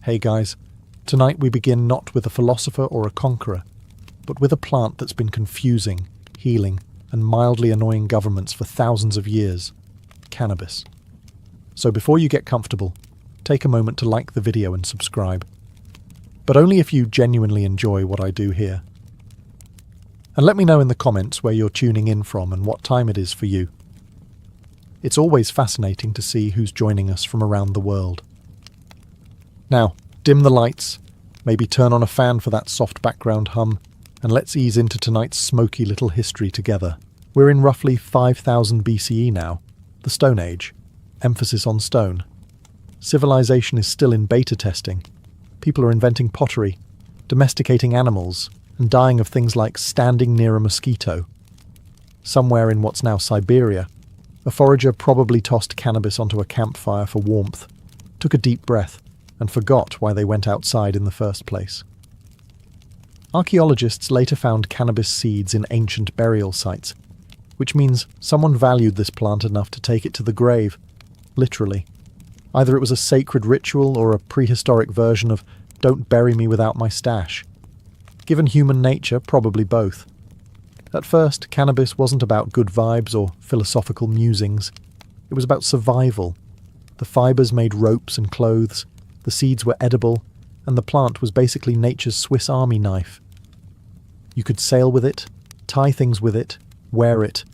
Hey guys, tonight we begin not with a philosopher or a conqueror, but with a plant that's been confusing, healing, and mildly annoying governments for thousands of years: cannabis. So before you get comfortable, take a moment to like the video and subscribe. But only if you genuinely enjoy what I do here. And let me know in the comments where you're tuning in from and what time it is for you. It's always fascinating to see who's joining us from around the world. Now, dim the lights, maybe turn on a fan for that soft background hum, and let's ease into tonight's smoky little history together. We're in roughly 5000 BCE now, the Stone Age, emphasis on stone. Civilization is still in beta testing. People are inventing pottery, domesticating animals, and dying of things like standing near a mosquito. Somewhere in what's now Siberia, a forager probably tossed cannabis onto a campfire for warmth, took a deep breath, and forgot why they went outside in the first place. Archaeologists later found cannabis seeds in ancient burial sites, which means someone valued this plant enough to take it to the grave, literally. Either it was a sacred ritual or a prehistoric version of "don't bury me without my stash." Given human nature, probably both. At first, cannabis wasn't about good vibes or philosophical musings. It was about survival. The fibers made ropes and clothes, the seeds were edible, and the plant was basically nature's Swiss Army knife. You could sail with it, tie things with it, wear it,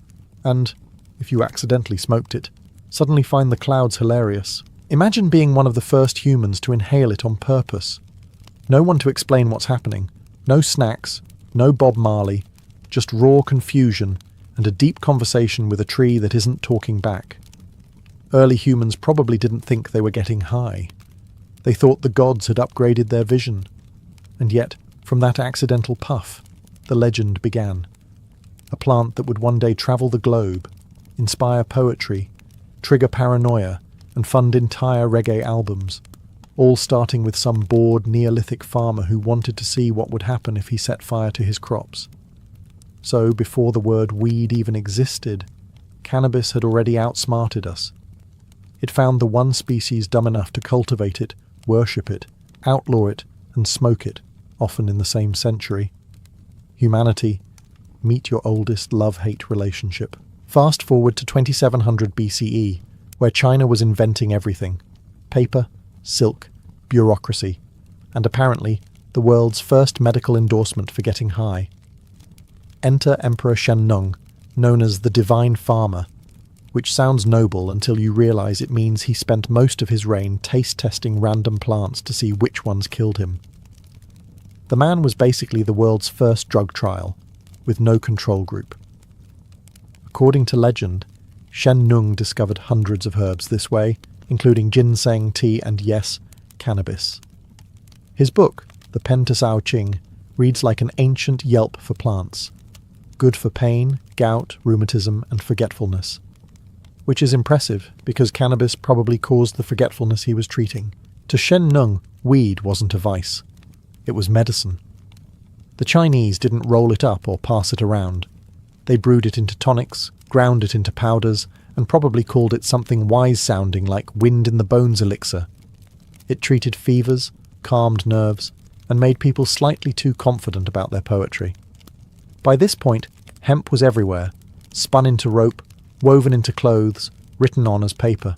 and, if you accidentally smoked it, suddenly find the clouds hilarious. Imagine being one of the first humans to inhale it on purpose. No one to explain what's happening, no snacks, no Bob Marley, just raw confusion and a deep conversation with a tree that isn't talking back. Early humans probably didn't think they were getting high. They thought the gods had upgraded their vision. And yet, from that accidental puff, the legend began. A plant that would one day travel the globe, inspire poetry, trigger paranoia, and fund entire reggae albums, all starting with some bored Neolithic farmer who wanted to see what would happen if he set fire to his crops. So, before the word weed even existed, cannabis had already outsmarted us. It found the one species dumb enough to cultivate it, worship it, outlaw it, and smoke it, often in the same century. Humanity, meet your oldest love-hate relationship. Fast forward to 2700 BCE, where China was inventing everything: paper, silk, bureaucracy, and apparently the world's first medical endorsement for getting high. Enter Emperor Shen Nung, known as the Divine Farmer, which sounds noble until you realize it means he spent most of his reign taste-testing random plants to see which ones killed him. The man was basically the world's first drug trial, with no control group. According to legend, Shen Nung discovered hundreds of herbs this way, including ginseng, tea, and yes, cannabis. His book, the Pen to Sao Ching, reads like an ancient yelp for plants. Good for pain, gout, rheumatism, and forgetfulness. Which is impressive, because cannabis probably caused the forgetfulness he was treating. To Shen Nung, weed wasn't a vice. It was medicine. The Chinese didn't roll it up or pass it around. They brewed it into tonics, ground it into powders, and probably called it something wise-sounding like wind in the bones elixir. It treated fevers, calmed nerves, and made people slightly too confident about their poetry. By this point, hemp was everywhere, spun into rope, woven into clothes, written on as paper.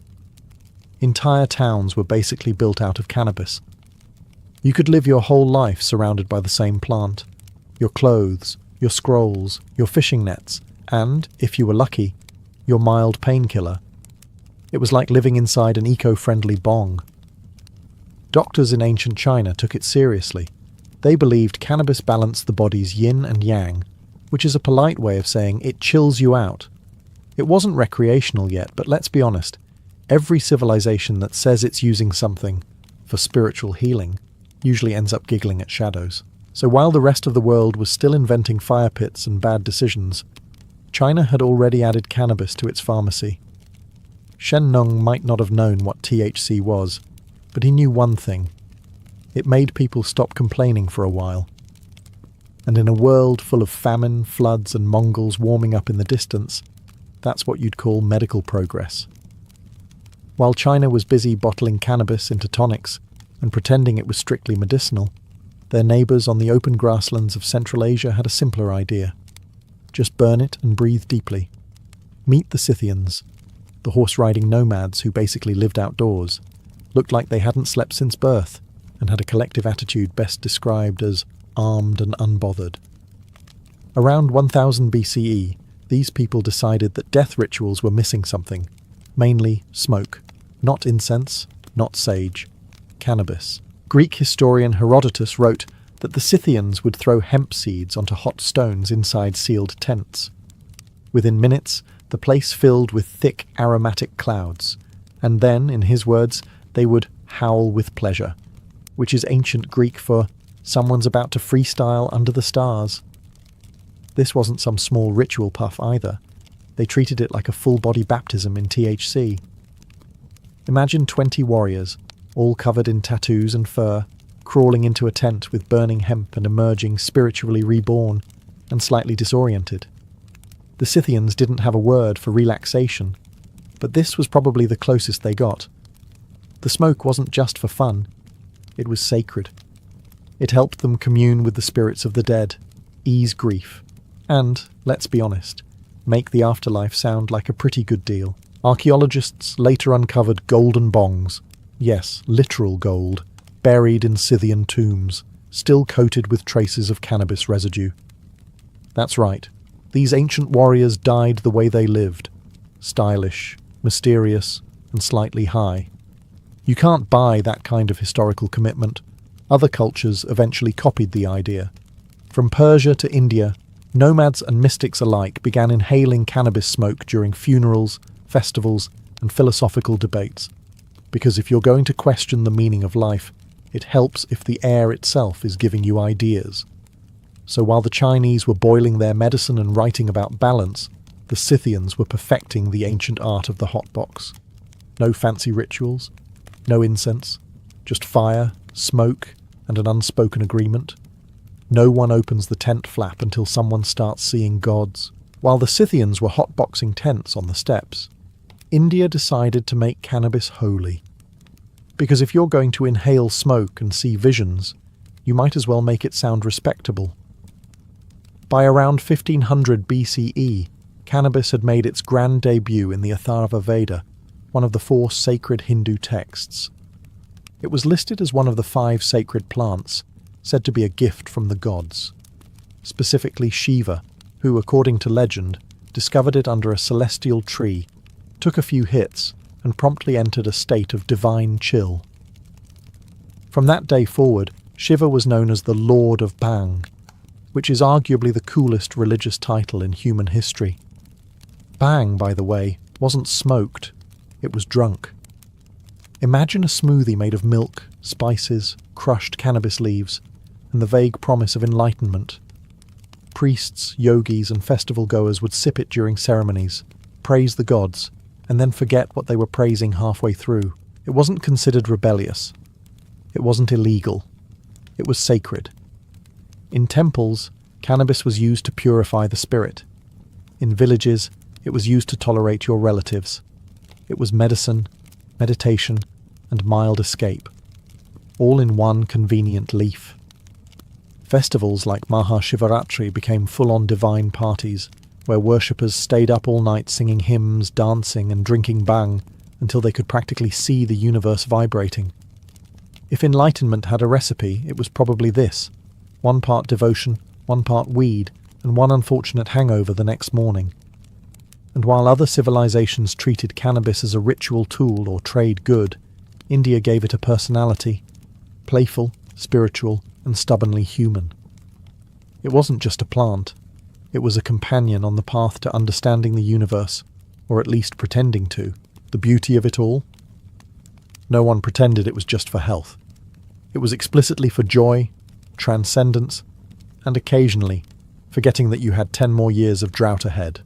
Entire towns were basically built out of cannabis. You could live your whole life surrounded by the same plant. Your clothes, your scrolls, your fishing nets, and, if you were lucky, your mild painkiller. It was like living inside an eco-friendly bong. Doctors in ancient China took it seriously. They believed cannabis balanced the body's yin and yang, which is a polite way of saying it chills you out. It wasn't recreational yet, but let's be honest, every civilization that says it's using something for spiritual healing usually ends up giggling at shadows. So while the rest of the world was still inventing fire pits and bad decisions, China had already added cannabis to its pharmacy. Shen Nung might not have known what THC was, but he knew one thing. It made people stop complaining for a while. And in a world full of famine, floods, and Mongols warming up in the distance, that's what you'd call medical progress. While China was busy bottling cannabis into tonics, and pretending it was strictly medicinal, their neighbours on the open grasslands of Central Asia had a simpler idea. Just burn it and breathe deeply. Meet the Scythians, the horse-riding nomads who basically lived outdoors, looked like they hadn't slept since birth, and had a collective attitude best described as armed and unbothered. Around 1000 BCE, these people decided that death rituals were missing something, mainly smoke, not incense, not sage, cannabis. Greek historian Herodotus wrote that the Scythians would throw hemp seeds onto hot stones inside sealed tents. Within minutes, the place filled with thick aromatic clouds, and then, in his words, they would howl with pleasure, which is ancient Greek for someone's about to freestyle under the stars. This wasn't some small ritual puff either. They treated it like a full-body baptism in THC. Imagine 20 warriors, all covered in tattoos and fur, crawling into a tent with burning hemp and emerging spiritually reborn and slightly disoriented. The Scythians didn't have a word for relaxation, but this was probably the closest they got. The smoke wasn't just for fun, it was sacred. It helped them commune with the spirits of the dead, ease grief, and, let's be honest, make the afterlife sound like a pretty good deal. Archaeologists later uncovered golden bongs, yes, literal gold, buried in Scythian tombs, still coated with traces of cannabis residue. That's right, these ancient warriors died the way they lived, stylish, mysterious, and slightly high. You can't buy that kind of historical commitment. Other cultures eventually copied the idea. From Persia to India, nomads and mystics alike began inhaling cannabis smoke during funerals, festivals, and philosophical debates. Because if you're going to question the meaning of life, it helps if the air itself is giving you ideas. So while the Chinese were boiling their medicine and writing about balance, the Scythians were perfecting the ancient art of the hot box. No fancy rituals, no incense, just fire, smoke, and an unspoken agreement. No one opens the tent flap until someone starts seeing gods. While the Scythians were hotboxing tents on the steppes, India decided to make cannabis holy. Because if you're going to inhale smoke and see visions, you might as well make it sound respectable. By around 1500 BCE, cannabis had made its grand debut in the Atharva Veda, one of the 4 sacred Hindu texts. It was listed as one of the 5 sacred plants, said to be a gift from the gods. Specifically Shiva, who, according to legend, discovered it under a celestial tree, took a few hits, and promptly entered a state of divine chill. From that day forward, Shiva was known as the Lord of Bhang, which is arguably the coolest religious title in human history. Bhang, by the way, wasn't smoked, it was drunk. Imagine a smoothie made of milk, spices, crushed cannabis leaves, and the vague promise of enlightenment. Priests, yogis, and festival goers would sip it during ceremonies, praise the gods, and then forget what they were praising halfway through. It wasn't considered rebellious. It wasn't illegal. It was sacred. In temples, cannabis was used to purify the spirit. In villages, it was used to tolerate your relatives. It was medicine, meditation, and mild escape, all in one convenient leaf. Festivals like Mahashivaratri became full-on divine parties, where worshippers stayed up all night singing hymns, dancing, and drinking bhang until they could practically see the universe vibrating. If enlightenment had a recipe, it was probably this: 1 part devotion, 1 part weed, and 1 unfortunate hangover the next morning. And while other civilizations treated cannabis as a ritual tool or trade good, India gave it a personality, playful, spiritual, and stubbornly human. It wasn't just a plant. It was a companion on the path to understanding the universe, or at least pretending to. The beauty of it all? No one pretended it was just for health. It was explicitly for joy, transcendence, and occasionally, forgetting that you had 10 more years of drought ahead.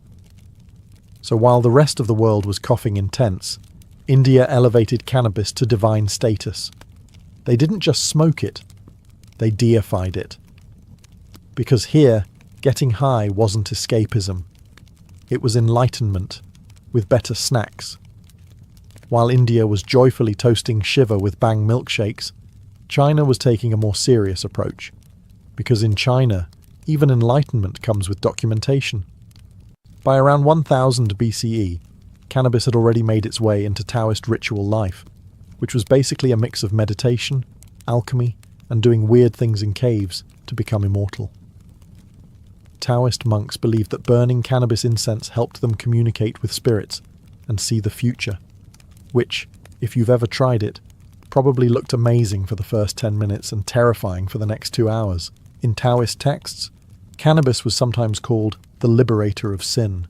So while the rest of the world was coughing in tents, India elevated cannabis to divine status. They didn't just smoke it, they deified it. Because here, getting high wasn't escapism. It was enlightenment, with better snacks. While India was joyfully toasting Shiva with bhang milkshakes, China was taking a more serious approach, because in China, even enlightenment comes with documentation. By around 1000 BCE, cannabis had already made its way into Taoist ritual life, which was basically a mix of meditation, alchemy, and doing weird things in caves to become immortal. Taoist monks believed that burning cannabis incense helped them communicate with spirits and see the future, which, if you've ever tried it, probably looked amazing for the first 10 minutes and terrifying for the next 2 hours. In Taoist texts, cannabis was sometimes called the liberator of sin,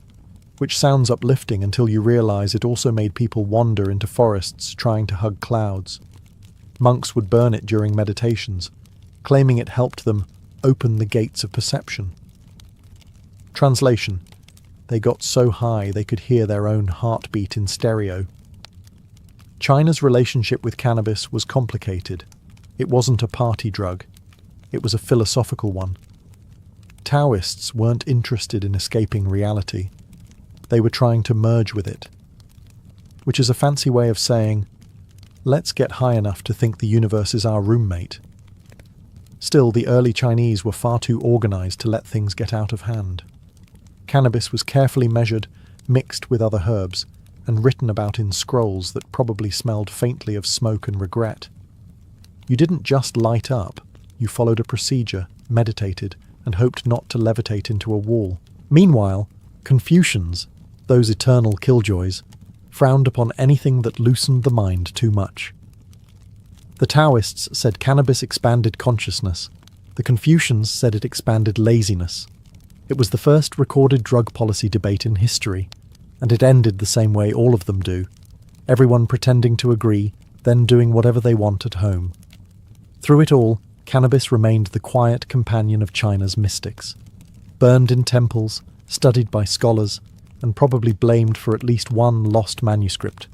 which sounds uplifting until you realize it also made people wander into forests trying to hug clouds. Monks would burn it during meditations, claiming it helped them open the gates of perception. Translation: they got so high they could hear their own heartbeat in stereo. China's relationship with cannabis was complicated. It wasn't a party drug. It was a philosophical one. Taoists weren't interested in escaping reality. They were trying to merge with it, which is a fancy way of saying, let's get high enough to think the universe is our roommate. Still, the early Chinese were far too organized to let things get out of hand. Cannabis was carefully measured, mixed with other herbs, and written about in scrolls that probably smelled faintly of smoke and regret. You didn't just light up, you followed a procedure, meditated, and hoped not to levitate into a wall. Meanwhile, Confucians, those eternal killjoys, frowned upon anything that loosened the mind too much. The Taoists said cannabis expanded consciousness. The Confucians said it expanded laziness. It was the first recorded drug policy debate in history, and it ended the same way all of them do, everyone pretending to agree, then doing whatever they want at home. Through it all, cannabis remained the quiet companion of China's mystics. Burned in temples, studied by scholars, and probably blamed for at least one lost manuscript.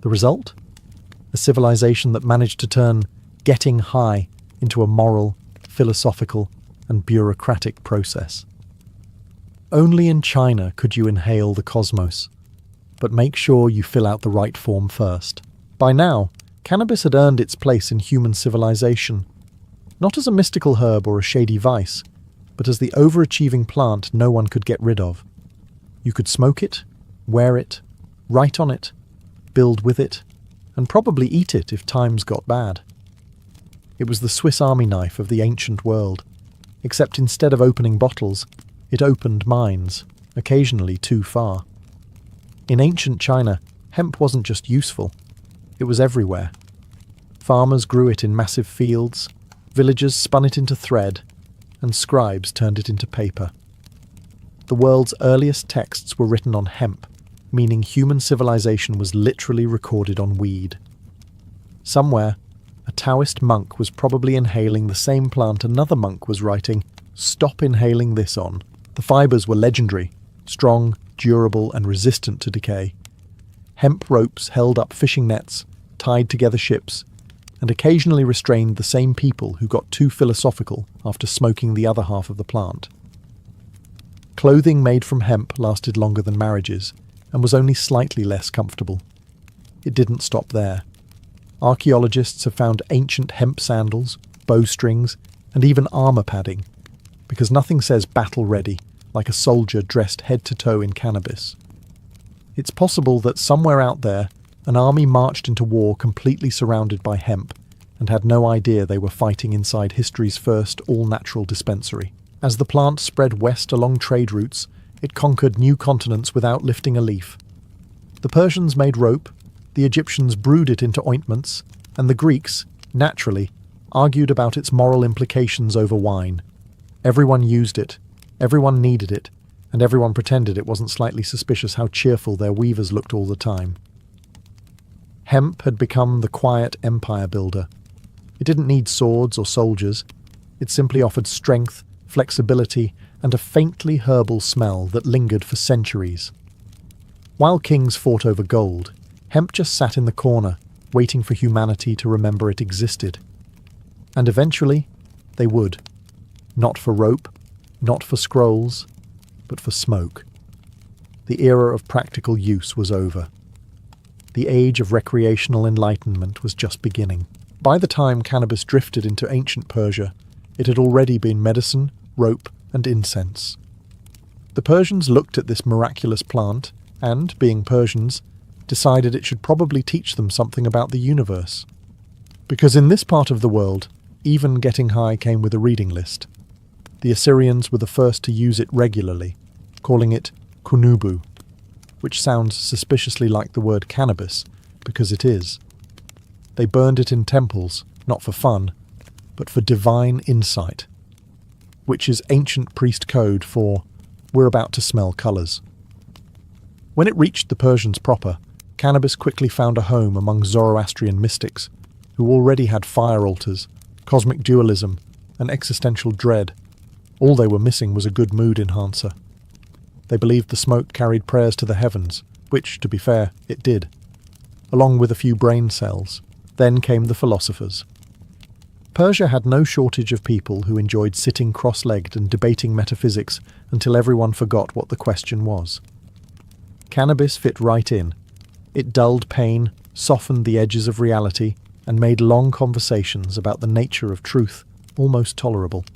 The result? A civilization that managed to turn getting high into a moral, philosophical, and bureaucratic process. Only in China could you inhale the cosmos, but make sure you fill out the right form first. By now, cannabis had earned its place in human civilization, not as a mystical herb or a shady vice, but as the overachieving plant no one could get rid of. You could smoke it, wear it, write on it, build with it, and probably eat it if times got bad. It was the Swiss Army knife of the ancient world, except instead of opening bottles, it opened minds, occasionally too far. In ancient China, hemp wasn't just useful, it was everywhere. Farmers grew it in massive fields, villagers spun it into thread, and scribes turned it into paper. The world's earliest texts were written on hemp, meaning human civilization was literally recorded on weed. Somewhere, a Taoist monk was probably inhaling the same plant another monk was writing, "Stop inhaling this" on. The fibers were legendary, strong, durable, and resistant to decay. Hemp ropes held up fishing nets, tied together ships, and occasionally restrained the same people who got too philosophical after smoking the other half of the plant. Clothing made from hemp lasted longer than marriages, and was only slightly less comfortable. It didn't stop there. Archaeologists have found ancient hemp sandals, bowstrings, and even armor padding, because nothing says battle-ready like a soldier dressed head to toe in cannabis. It's possible that somewhere out there, an army marched into war completely surrounded by hemp, and had no idea they were fighting inside history's first all-natural dispensary. As the plant spread west along trade routes, it conquered new continents without lifting a leaf. The Persians made rope, the Egyptians brewed it into ointments, and the Greeks, naturally, argued about its moral implications over wine. Everyone used it, everyone needed it, and everyone pretended it wasn't slightly suspicious how cheerful their weavers looked all the time. Hemp had become the quiet empire builder. It didn't need swords or soldiers. It simply offered strength, flexibility, and a faintly herbal smell that lingered for centuries. While kings fought over gold, hemp just sat in the corner, waiting for humanity to remember it existed. And eventually, they would. Not for rope, not for scrolls, but for smoke. The era of practical use was over. The age of recreational enlightenment was just beginning. By the time cannabis drifted into ancient Persia, it had already been medicine, rope, and incense. The Persians looked at this miraculous plant and, being Persians, decided it should probably teach them something about the universe. Because in this part of the world, even getting high came with a reading list. The Assyrians were the first to use it regularly, calling it kunubu, which sounds suspiciously like the word cannabis, because it is. They burned it in temples, not for fun, but for divine insight, which is ancient priest code for "we're about to smell colours." When it reached the Persians proper, cannabis quickly found a home among Zoroastrian mystics, who already had fire altars, cosmic dualism, and existential dread. All they were missing was a good mood enhancer. They believed the smoke carried prayers to the heavens, which, to be fair, it did, along with a few brain cells. Then came the philosophers. Persia had no shortage of people who enjoyed sitting cross-legged and debating metaphysics until everyone forgot what the question was. Cannabis fit right in. It dulled pain, softened the edges of reality, and made long conversations about the nature of truth almost tolerable.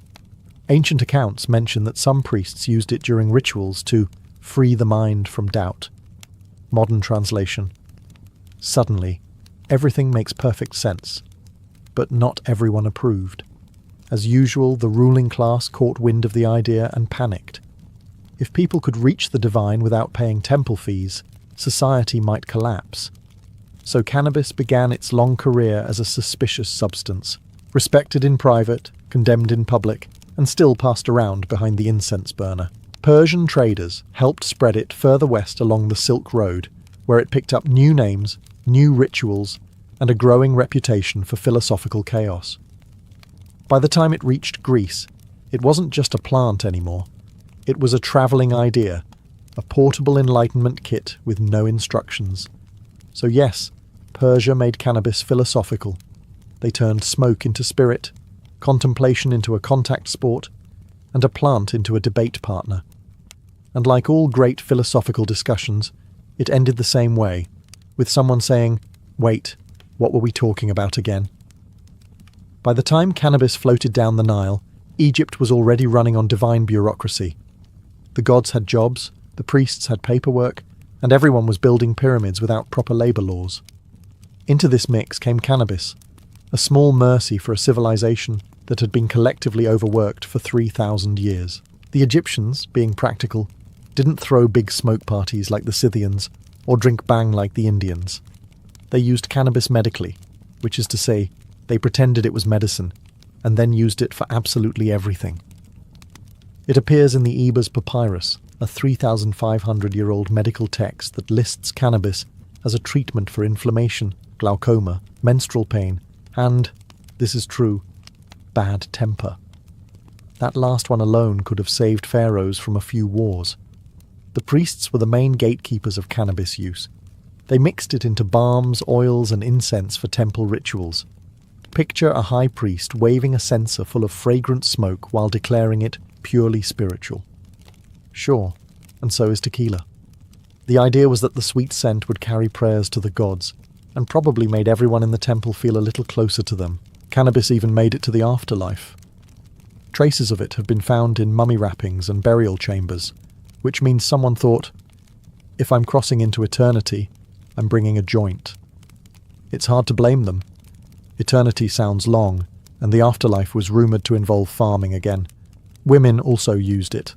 Ancient accounts mention that some priests used it during rituals to free the mind from doubt. Modern translation: suddenly, everything makes perfect sense. But not everyone approved. As usual, the ruling class caught wind of the idea and panicked. If people could reach the divine without paying temple fees, society might collapse. So cannabis began its long career as a suspicious substance, respected in private, condemned in public, and still passed around behind the incense burner. Persian traders helped spread it further west along the Silk Road, where it picked up new names, new rituals, and a growing reputation for philosophical chaos. By the time it reached Greece, it wasn't just a plant anymore. It was a travelling idea, a portable enlightenment kit with no instructions. So yes, Persia made cannabis philosophical. They turned smoke into spirit, contemplation into a contact sport, and a plant into a debate partner. And like all great philosophical discussions, it ended the same way, with someone saying, "Wait, what were we talking about again?" By the time cannabis floated down the Nile, Egypt was already running on divine bureaucracy. The gods had jobs, the priests had paperwork, and everyone was building pyramids without proper labour laws. Into this mix came cannabis, a small mercy for a civilization that had been collectively overworked for 3,000 years. The Egyptians, being practical, didn't throw big smoke parties like the Scythians or drink bang like the Indians. They used cannabis medically, which is to say, they pretended it was medicine, and then used it for absolutely everything. It appears in the Ebers Papyrus, a 3,500-year-old medical text that lists cannabis as a treatment for inflammation, glaucoma, menstrual pain, and, this is true, bad temper. That last one alone could have saved pharaohs from a few wars. The priests were the main gatekeepers of cannabis use. They mixed it into balms, oils, and incense for temple rituals. Picture a high priest waving a censer full of fragrant smoke while declaring it purely spiritual. Sure, and so is tequila. The idea was that the sweet scent would carry prayers to the gods, and probably made everyone in the temple feel a little closer to them. Cannabis even made it to the afterlife. Traces of it have been found in mummy wrappings and burial chambers, which means someone thought, if I'm crossing into eternity, I'm bringing a joint. It's hard to blame them. Eternity sounds long, and the afterlife was rumoured to involve farming again. Women also used it.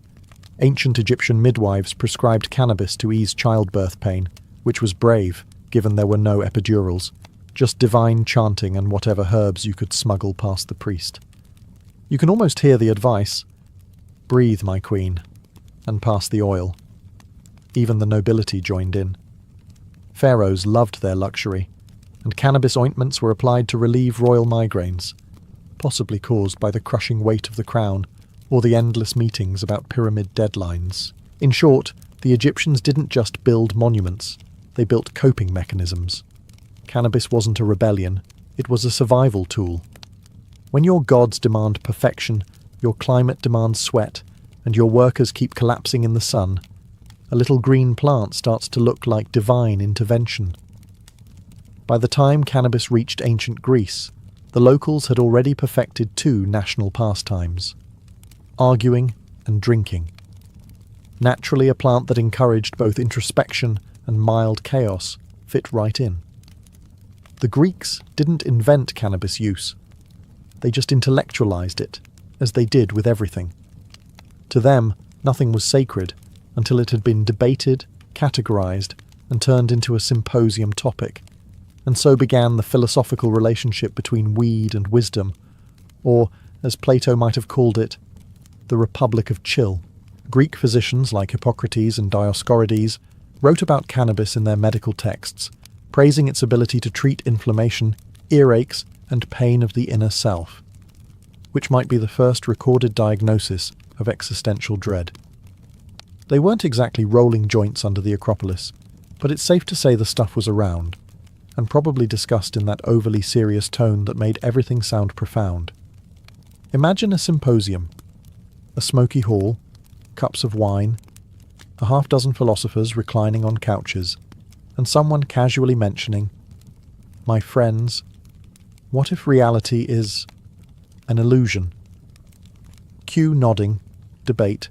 Ancient Egyptian midwives prescribed cannabis to ease childbirth pain, which was brave, given there were no epidurals, just divine chanting and whatever herbs you could smuggle past the priest. You can almost hear the advice, "Breathe, my queen," and pass the oil. Even the nobility joined in. Pharaohs loved their luxury, and cannabis ointments were applied to relieve royal migraines, possibly caused by the crushing weight of the crown or the endless meetings about pyramid deadlines. In short, the Egyptians didn't just build monuments, they built coping mechanisms. Cannabis wasn't a rebellion, it was a survival tool. When your gods demand perfection, your climate demands sweat, and your workers keep collapsing in the sun, a little green plant starts to look like divine intervention. By the time cannabis reached ancient Greece, the locals had already perfected two national pastimes: arguing and drinking. Naturally, a plant that encouraged both introspection and mild chaos fit right in. The Greeks didn't invent cannabis use. They just intellectualized it, as they did with everything. To them, nothing was sacred until it had been debated, categorized, and turned into a symposium topic. And so began the philosophical relationship between weed and wisdom, or, as Plato might have called it, the Republic of Chill. Greek physicians like Hippocrates and Dioscorides wrote about cannabis in their medical texts, praising its ability to treat inflammation, earaches, and pain of the inner self, which might be the first recorded diagnosis of existential dread. They weren't exactly rolling joints under the Acropolis, but it's safe to say the stuff was around, and probably discussed in that overly serious tone that made everything sound profound. Imagine a symposium, a smoky hall, cups of wine, a half-dozen philosophers reclining on couches, and someone casually mentioning, "My friends, what if reality is an illusion?" Cue nodding, debate,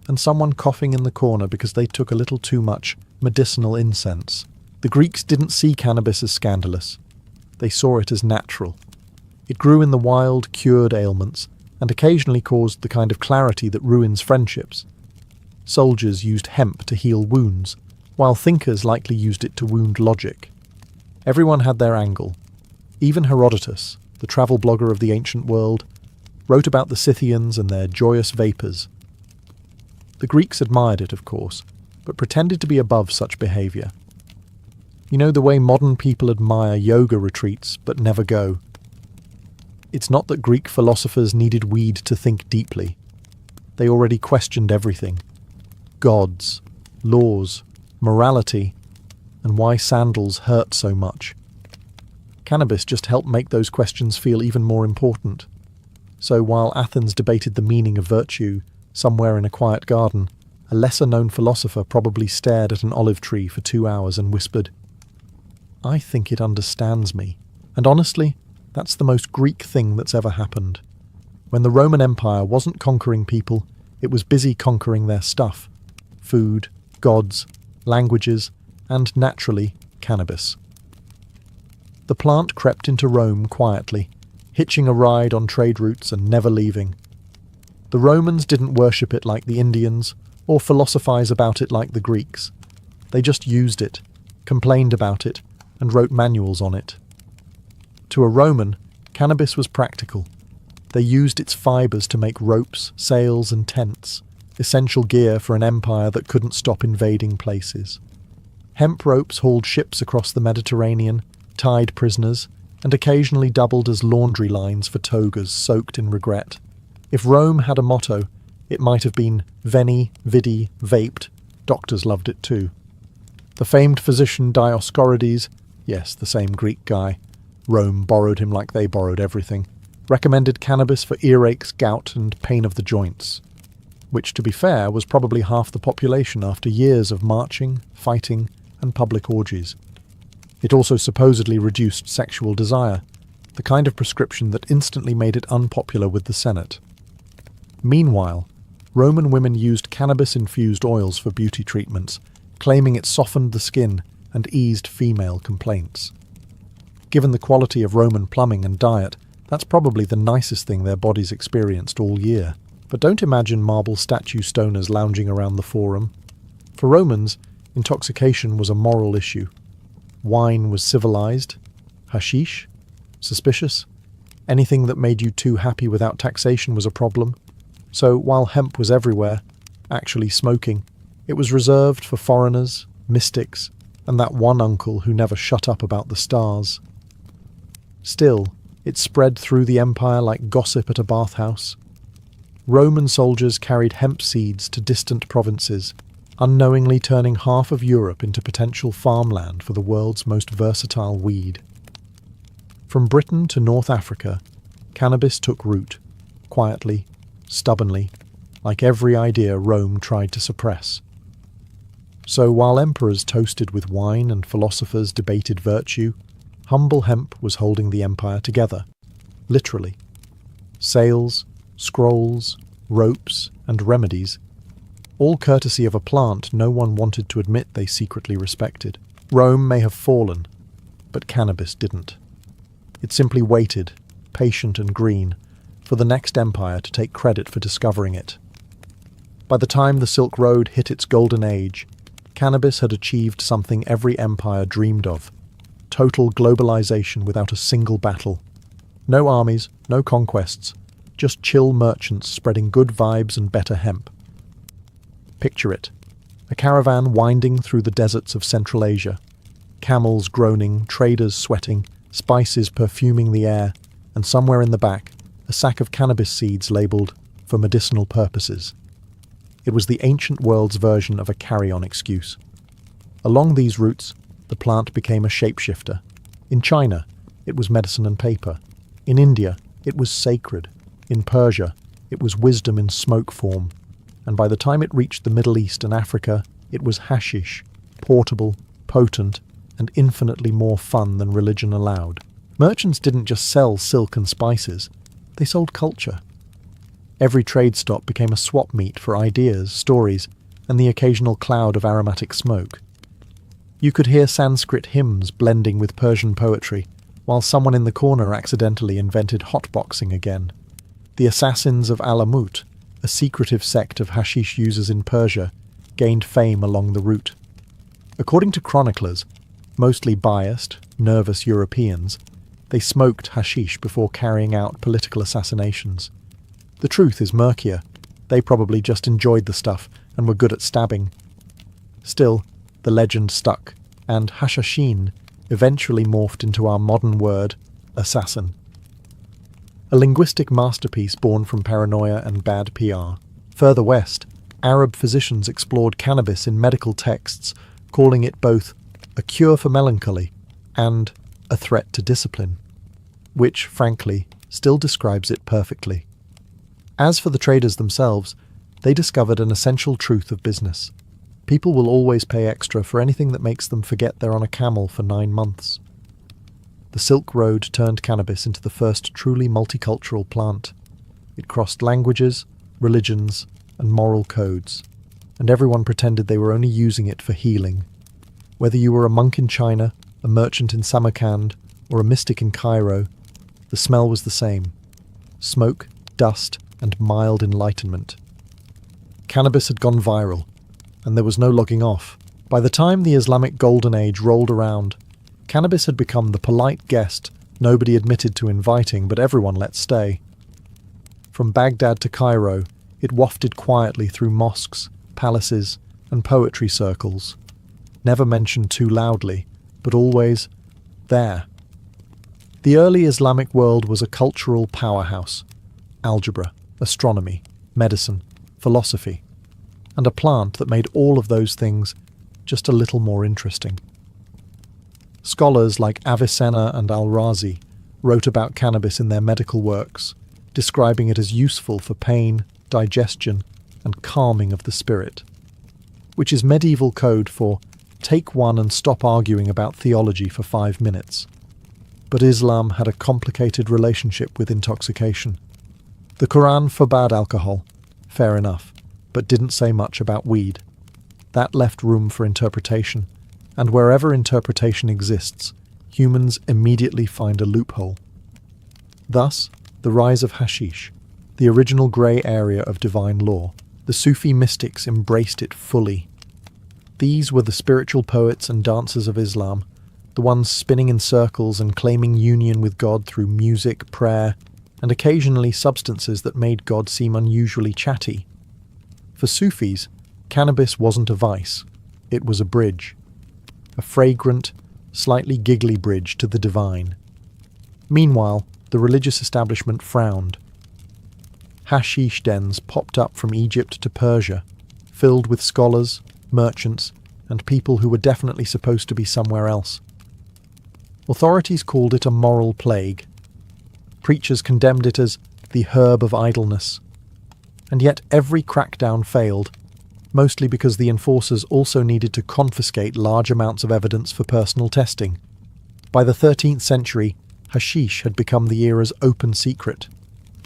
and someone coughing in the corner because they took a little too much medicinal incense. The Greeks didn't see cannabis as scandalous. They saw it as natural. It grew in the wild, cured ailments, and occasionally caused the kind of clarity that ruins friendships. Soldiers used hemp to heal wounds, while thinkers likely used it to wound logic. Everyone had their angle. Even Herodotus, the travel blogger of the ancient world, wrote about the Scythians and their joyous vapours. The Greeks admired it, of course, but pretended to be above such behaviour. You know the way modern people admire yoga retreats but never go. It's not that Greek philosophers needed weed to think deeply. They already questioned everything. Gods, laws, morality, and why sandals hurt so much. Cannabis just helped make those questions feel even more important. So while Athens debated the meaning of virtue somewhere in a quiet garden, a lesser-known philosopher probably stared at an olive tree for 2 hours and whispered, "I think it understands me." And honestly, that's the most Greek thing that's ever happened. When the Roman Empire wasn't conquering people, it was busy conquering their stuff: food, gods, languages, and, naturally, cannabis. The plant crept into Rome quietly, hitching a ride on trade routes and never leaving. The Romans didn't worship it like the Indians, or philosophize about it like the Greeks. They just used it, complained about it, and wrote manuals on it. To a Roman, cannabis was practical. They used its fibers to make ropes, sails, and tents, essential gear for an empire that couldn't stop invading places. Hemp ropes hauled ships across the Mediterranean, tied prisoners, and occasionally doubled as laundry lines for togas soaked in regret. If Rome had a motto, it might have been Veni, Vidi, Vaped. Doctors loved it too. The famed physician Dioscorides, yes, the same Greek guy, Rome borrowed him like they borrowed everything, recommended cannabis for earaches, gout, and pain of the joints, which, to be fair, was probably half the population after years of marching, fighting, and public orgies. It also supposedly reduced sexual desire, the kind of prescription that instantly made it unpopular with the Senate. Meanwhile, Roman women used cannabis-infused oils for beauty treatments, claiming it softened the skin and eased female complaints. Given the quality of Roman plumbing and diet, that's probably the nicest thing their bodies experienced all year. But don't imagine marble statue stoners lounging around the forum. For Romans, intoxication was a moral issue. Wine was civilized. Hashish? Suspicious. Anything that made you too happy without taxation was a problem. So while hemp was everywhere, actually smoking, it was reserved for foreigners, mystics, and that one uncle who never shut up about the stars. Still, it spread through the empire like gossip at a bathhouse. Roman soldiers carried hemp seeds to distant provinces, unknowingly turning half of Europe into potential farmland for the world's most versatile weed. From Britain to North Africa, cannabis took root, quietly, stubbornly, like every idea Rome tried to suppress. So while emperors toasted with wine and philosophers debated virtue, humble hemp was holding the empire together. literally. Sails, scrolls, ropes, and remedies, all courtesy of a plant no one wanted to admit they secretly respected. Rome may have fallen, but cannabis didn't. It simply waited, patient and green, for the next empire to take credit for discovering it. By the time the Silk Road hit its golden age, cannabis had achieved something every empire dreamed of: total globalization without a single battle. No armies, no conquests, just chill merchants spreading good vibes and better hemp. Picture it: a caravan winding through the deserts of Central Asia, camels groaning, traders sweating, spices perfuming the air, and somewhere in the back, a sack of cannabis seeds labelled "for medicinal purposes." It was the ancient world's version of a carry-on excuse. Along these routes, the plant became a shapeshifter. In China, it was medicine and paper. In India, it was sacred. In Persia, it was wisdom in smoke form. And by the time it reached the Middle East and Africa, it was hashish, portable, potent, and infinitely more fun than religion allowed. Merchants didn't just sell silk and spices, they sold culture. Every trade stop became a swap meet for ideas, stories, and the occasional cloud of aromatic smoke. You could hear Sanskrit hymns blending with Persian poetry, while someone in the corner accidentally invented hotboxing again. The assassins of Alamut, a secretive sect of hashish users in Persia, gained fame along the route. According to chroniclers, mostly biased, nervous Europeans, they smoked hashish before carrying out political assassinations. The truth is murkier. They probably just enjoyed the stuff and were good at stabbing. Still, the legend stuck, and hashashin eventually morphed into our modern word, assassin. A linguistic masterpiece born from paranoia and bad PR. Further west, Arab physicians explored cannabis in medical texts, calling it both a cure for melancholy and a threat to discipline, which, frankly, still describes it perfectly. As for the traders themselves, they discovered an essential truth of business. People will always pay extra for anything that makes them forget they're on a camel for 9 months. The Silk Road turned cannabis into the first truly multicultural plant. It crossed languages, religions, and moral codes, and everyone pretended they were only using it for healing. Whether you were a monk in China, a merchant in Samarkand, or a mystic in Cairo, the smell was the same: smoke, dust, and mild enlightenment. Cannabis had gone viral, and there was no logging off. By the time the Islamic Golden Age rolled around, cannabis had become the polite guest nobody admitted to inviting, but everyone let stay. From Baghdad to Cairo, it wafted quietly through mosques, palaces, and poetry circles, never mentioned too loudly, but always there. The early Islamic world was a cultural powerhouse: algebra, astronomy, medicine, philosophy, and a plant that made all of those things just a little more interesting. Scholars like Avicenna and Al-Razi wrote about cannabis in their medical works, describing it as useful for pain, digestion, and calming of the spirit, which is medieval code for take one and stop arguing about theology for 5 minutes. But Islam had a complicated relationship with intoxication. The Quran forbade alcohol, fair enough, but didn't say much about weed. That left room for interpretation, and wherever interpretation exists, humans immediately find a loophole. Thus, the rise of hashish, the original grey area of divine law. The Sufi mystics embraced it fully. These were the spiritual poets and dancers of Islam, the ones spinning in circles and claiming union with God through music, prayer, and occasionally substances that made God seem unusually chatty. For Sufis, cannabis wasn't a vice, it was a bridge. A fragrant, slightly giggly bridge to the divine. Meanwhile, the religious establishment frowned. Hashish dens popped up from Egypt to Persia, filled with scholars, merchants, and people who were definitely supposed to be somewhere else. Authorities called it a moral plague. Preachers condemned it as the herb of idleness. And yet every crackdown failed, mostly because the enforcers also needed to confiscate large amounts of evidence for personal testing. By the 13th century, Hashish had become the era's open secret.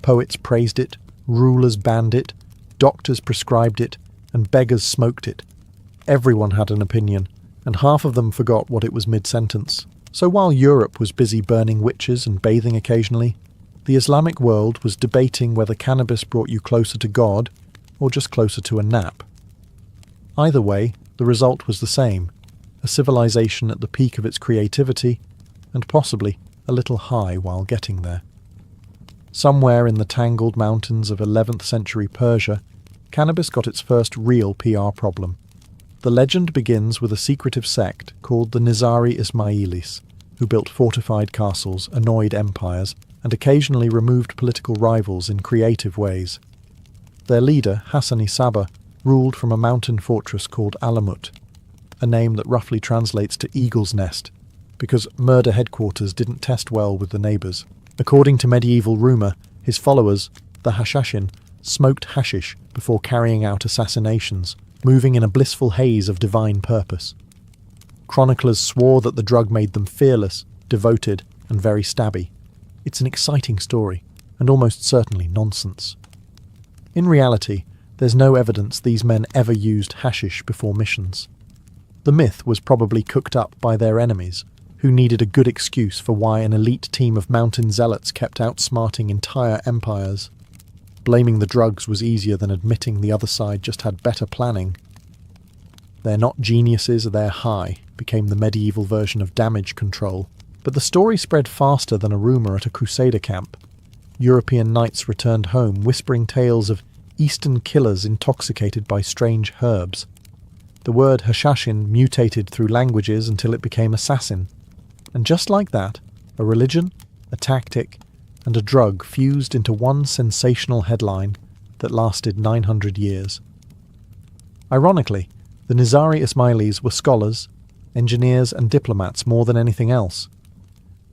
Poets praised it, rulers banned it, doctors prescribed it, and beggars smoked it. Everyone had an opinion, and half of them forgot what it was mid-sentence. So while Europe was busy burning witches and bathing occasionally, the Islamic world was debating whether cannabis brought you closer to God or just closer to a nap. Either way, the result was the same, a civilization at the peak of its creativity, and possibly a little high while getting there. Somewhere in the tangled mountains of 11th century Persia, cannabis got its first real PR problem. The legend begins with a secretive sect called the Nizari Ismailis, who built fortified castles, annoyed empires, and occasionally removed political rivals in creative ways. Their leader, Hassani Saba, ruled from a mountain fortress called Alamut, a name that roughly translates to eagle's nest, because murder headquarters didn't test well with the neighbours. According to medieval rumour, his followers, the Hashashin, smoked hashish before carrying out assassinations, moving in a blissful haze of divine purpose. Chroniclers swore that the drug made them fearless, devoted, and very stabby. It's an exciting story, and almost certainly nonsense. In reality, there's no evidence these men ever used hashish before missions. The myth was probably cooked up by their enemies, who needed a good excuse for why an elite team of mountain zealots kept outsmarting entire empires. Blaming the drugs was easier than admitting the other side just had better planning. "They're not geniuses, they're high," became the medieval version of damage control. But the story spread faster than a rumour at a crusader camp. European knights returned home whispering tales of Eastern killers intoxicated by strange herbs. The word Hashashin mutated through languages until it became assassin. And just like that, a religion, a tactic, and a drug fused into one sensational headline that lasted 900 years. Ironically, the Nizari Ismailis were scholars, engineers and diplomats more than anything else.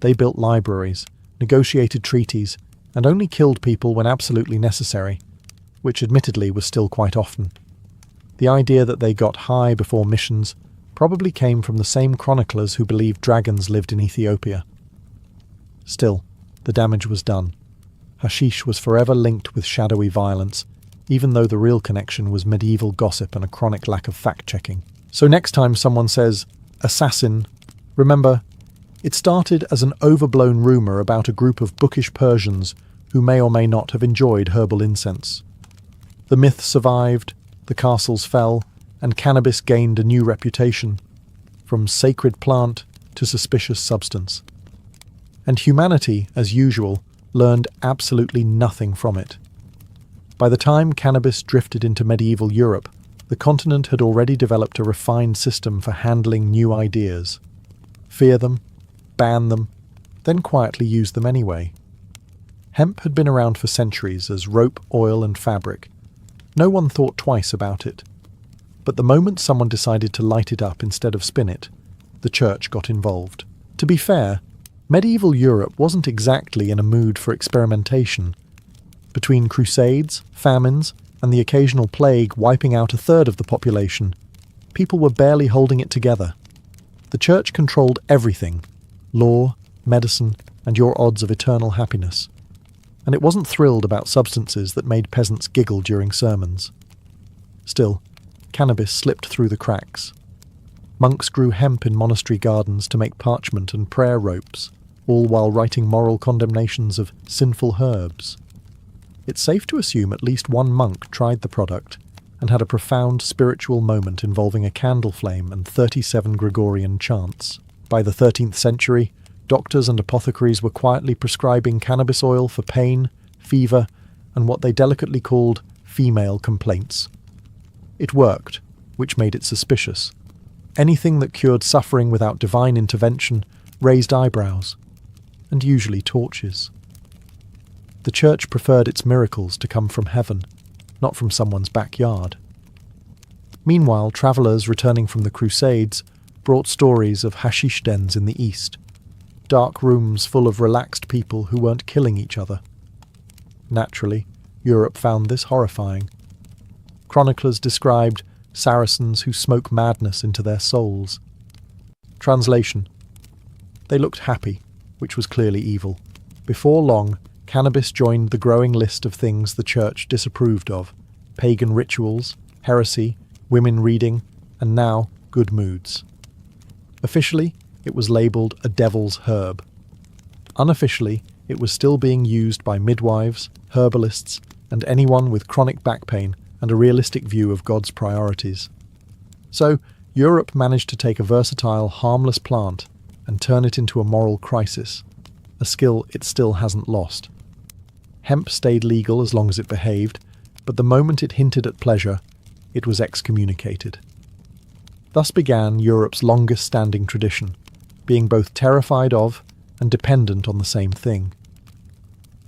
They built libraries, negotiated treaties, and only killed people when absolutely necessary, which admittedly was still quite often. The idea that they got high before missions probably came from the same chroniclers who believed dragons lived in Ethiopia. Still, the damage was done. Hashish was forever linked with shadowy violence, even though the real connection was medieval gossip and a chronic lack of fact-checking. So next time someone says, "assassin," remember, it started as an overblown rumour about a group of bookish Persians who may or may not have enjoyed herbal incense. The myth survived, the castles fell, and cannabis gained a new reputation, from sacred plant to suspicious substance. And humanity, as usual, learned absolutely nothing from it. By the time cannabis drifted into medieval Europe, the continent had already developed a refined system for handling new ideas. Fear them, ban them, then quietly use them anyway. Hemp had been around for centuries as rope, oil, and fabric. No one thought twice about it. But the moment someone decided to light it up instead of spin it, the church got involved. To be fair, medieval Europe wasn't exactly in a mood for experimentation. Between crusades, famines, and the occasional plague wiping out a third of the population, people were barely holding it together. The church controlled everything: law, medicine, and your odds of eternal happiness. And it wasn't thrilled about substances that made peasants giggle during sermons. Still, cannabis slipped through the cracks. Monks grew hemp in monastery gardens to make parchment and prayer ropes, all while writing moral condemnations of sinful herbs. It's safe to assume at least one monk tried the product and had a profound spiritual moment involving a candle flame and 37 Gregorian chants. By the 13th century, doctors and apothecaries were quietly prescribing cannabis oil for pain, fever, and what they delicately called female complaints. It worked, which made it suspicious. Anything that cured suffering without divine intervention raised eyebrows, and usually torches. The church preferred its miracles to come from heaven, not from someone's backyard. Meanwhile, travellers returning from the Crusades brought stories of hashish dens in the east, dark rooms full of relaxed people who weren't killing each other. Naturally, Europe found this horrifying. Chroniclers described Saracens who smoke madness into their souls. Translation: they looked happy, which was clearly evil. Before long, cannabis joined the growing list of things the church disapproved of: pagan rituals, heresy, women reading, and now good moods. Officially, it was labelled a devil's herb. Unofficially, it was still being used by midwives, herbalists, and anyone with chronic back pain and a realistic view of God's priorities. So, Europe managed to take a versatile, harmless plant and turn it into a moral crisis, a skill it still hasn't lost. Hemp stayed legal as long as it behaved, but the moment it hinted at pleasure, it was excommunicated. Thus began Europe's longest-standing tradition, being both terrified of and dependent on the same thing.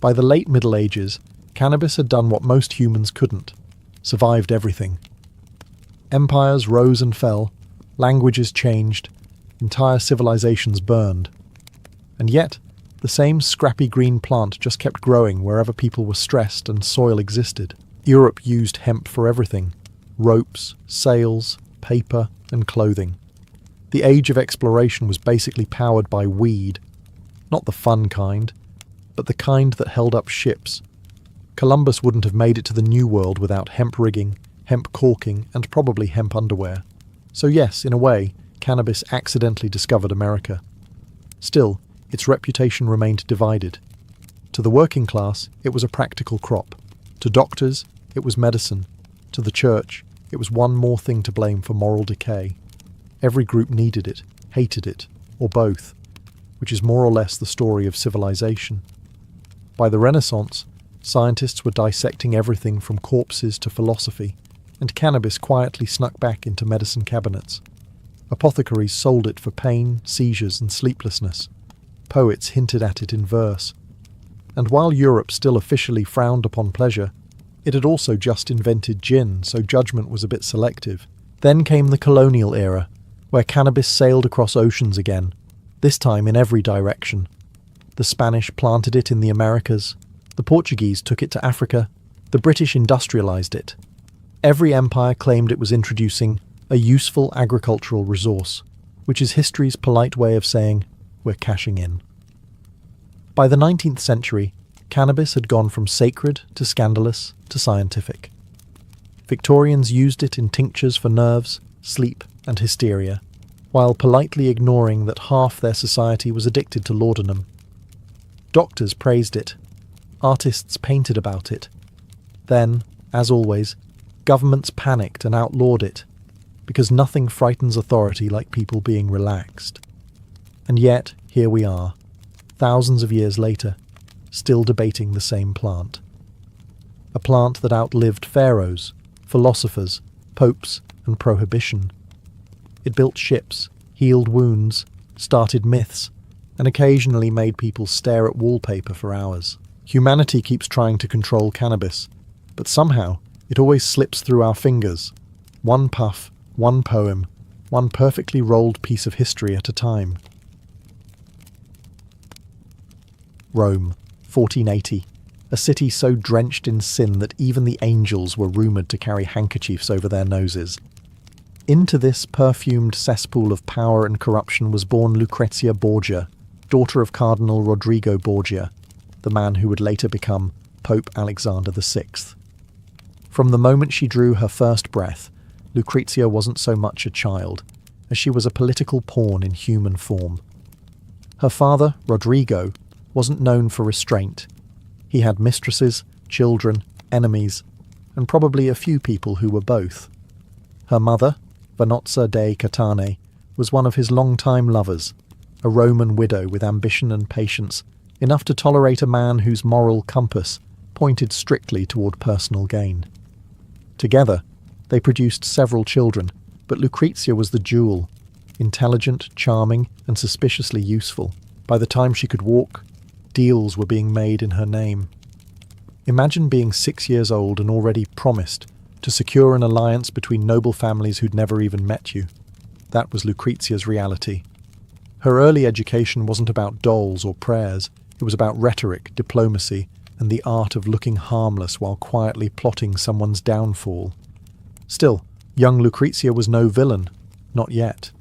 By the late Middle Ages, cannabis had done what most humans couldn't: survived everything. Empires rose and fell, languages changed, entire civilizations burned. And yet, the same scrappy green plant just kept growing wherever people were stressed and soil existed. Europe used hemp for everything: ropes, sails, paper, and clothing. The age of exploration was basically powered by weed, not the fun kind, but the kind that held up ships. Columbus wouldn't have made it to the New World without hemp rigging, hemp caulking, and probably hemp underwear. So yes, in a way, cannabis accidentally discovered America. Still, its reputation remained divided. To the working class, it was a practical crop. To doctors, it was medicine. To the church, it was one more thing to blame for moral decay. Every group needed it, hated it, or both, which is more or less the story of civilization. By the Renaissance, scientists were dissecting everything from corpses to philosophy, and cannabis quietly snuck back into medicine cabinets. Apothecaries sold it for pain, seizures, and sleeplessness. Poets hinted at it in verse. And while Europe still officially frowned upon pleasure, it had also just invented gin, so judgment was a bit selective. Then came the colonial era, where cannabis sailed across oceans again, this time in every direction. The Spanish planted it in the Americas, the Portuguese took it to Africa, the British industrialized it. Every empire claimed it was introducing a useful agricultural resource, which is history's polite way of saying, we're cashing in. By the 19th century, cannabis had gone from sacred to scandalous to scientific. Victorians used it in tinctures for nerves, sleep, and hysteria, while politely ignoring that half their society was addicted to laudanum. Doctors praised it. Artists painted about it. Then, as always, governments panicked and outlawed it, because nothing frightens authority like people being relaxed. And yet, here we are, thousands of years later, still debating the same plant. A plant that outlived pharaohs, philosophers, popes, and prohibition. It built ships, healed wounds, started myths, and occasionally made people stare at wallpaper for hours. Humanity keeps trying to control cannabis, but somehow it always slips through our fingers. One puff, one poem, one perfectly rolled piece of history at a time. Rome, 1480. A city so drenched in sin that even the angels were rumoured to carry handkerchiefs over their noses. Into this perfumed cesspool of power and corruption was born Lucrezia Borgia, daughter of Cardinal Rodrigo Borgia, the man who would later become Pope Alexander VI. From the moment she drew her first breath, Lucrezia wasn't so much a child, as she was a political pawn in human form. Her father, Rodrigo, wasn't known for restraint. He had mistresses, children, enemies, and probably a few people who were both. Her mother, Vanozza dei Catane, was one of his long-time lovers, a Roman widow with ambition and patience, enough to tolerate a man whose moral compass pointed strictly toward personal gain. Together, they produced several children, but Lucrezia was the jewel, intelligent, charming, and suspiciously useful. By the time she could walk, deals were being made in her name. Imagine being 6 years old and already promised to secure an alliance between noble families who'd never even met you. That was Lucrezia's reality. Her early education wasn't about dolls or prayers. It was about rhetoric, diplomacy, and the art of looking harmless while quietly plotting someone's downfall. Still, young Lucrezia was no villain. Not yet.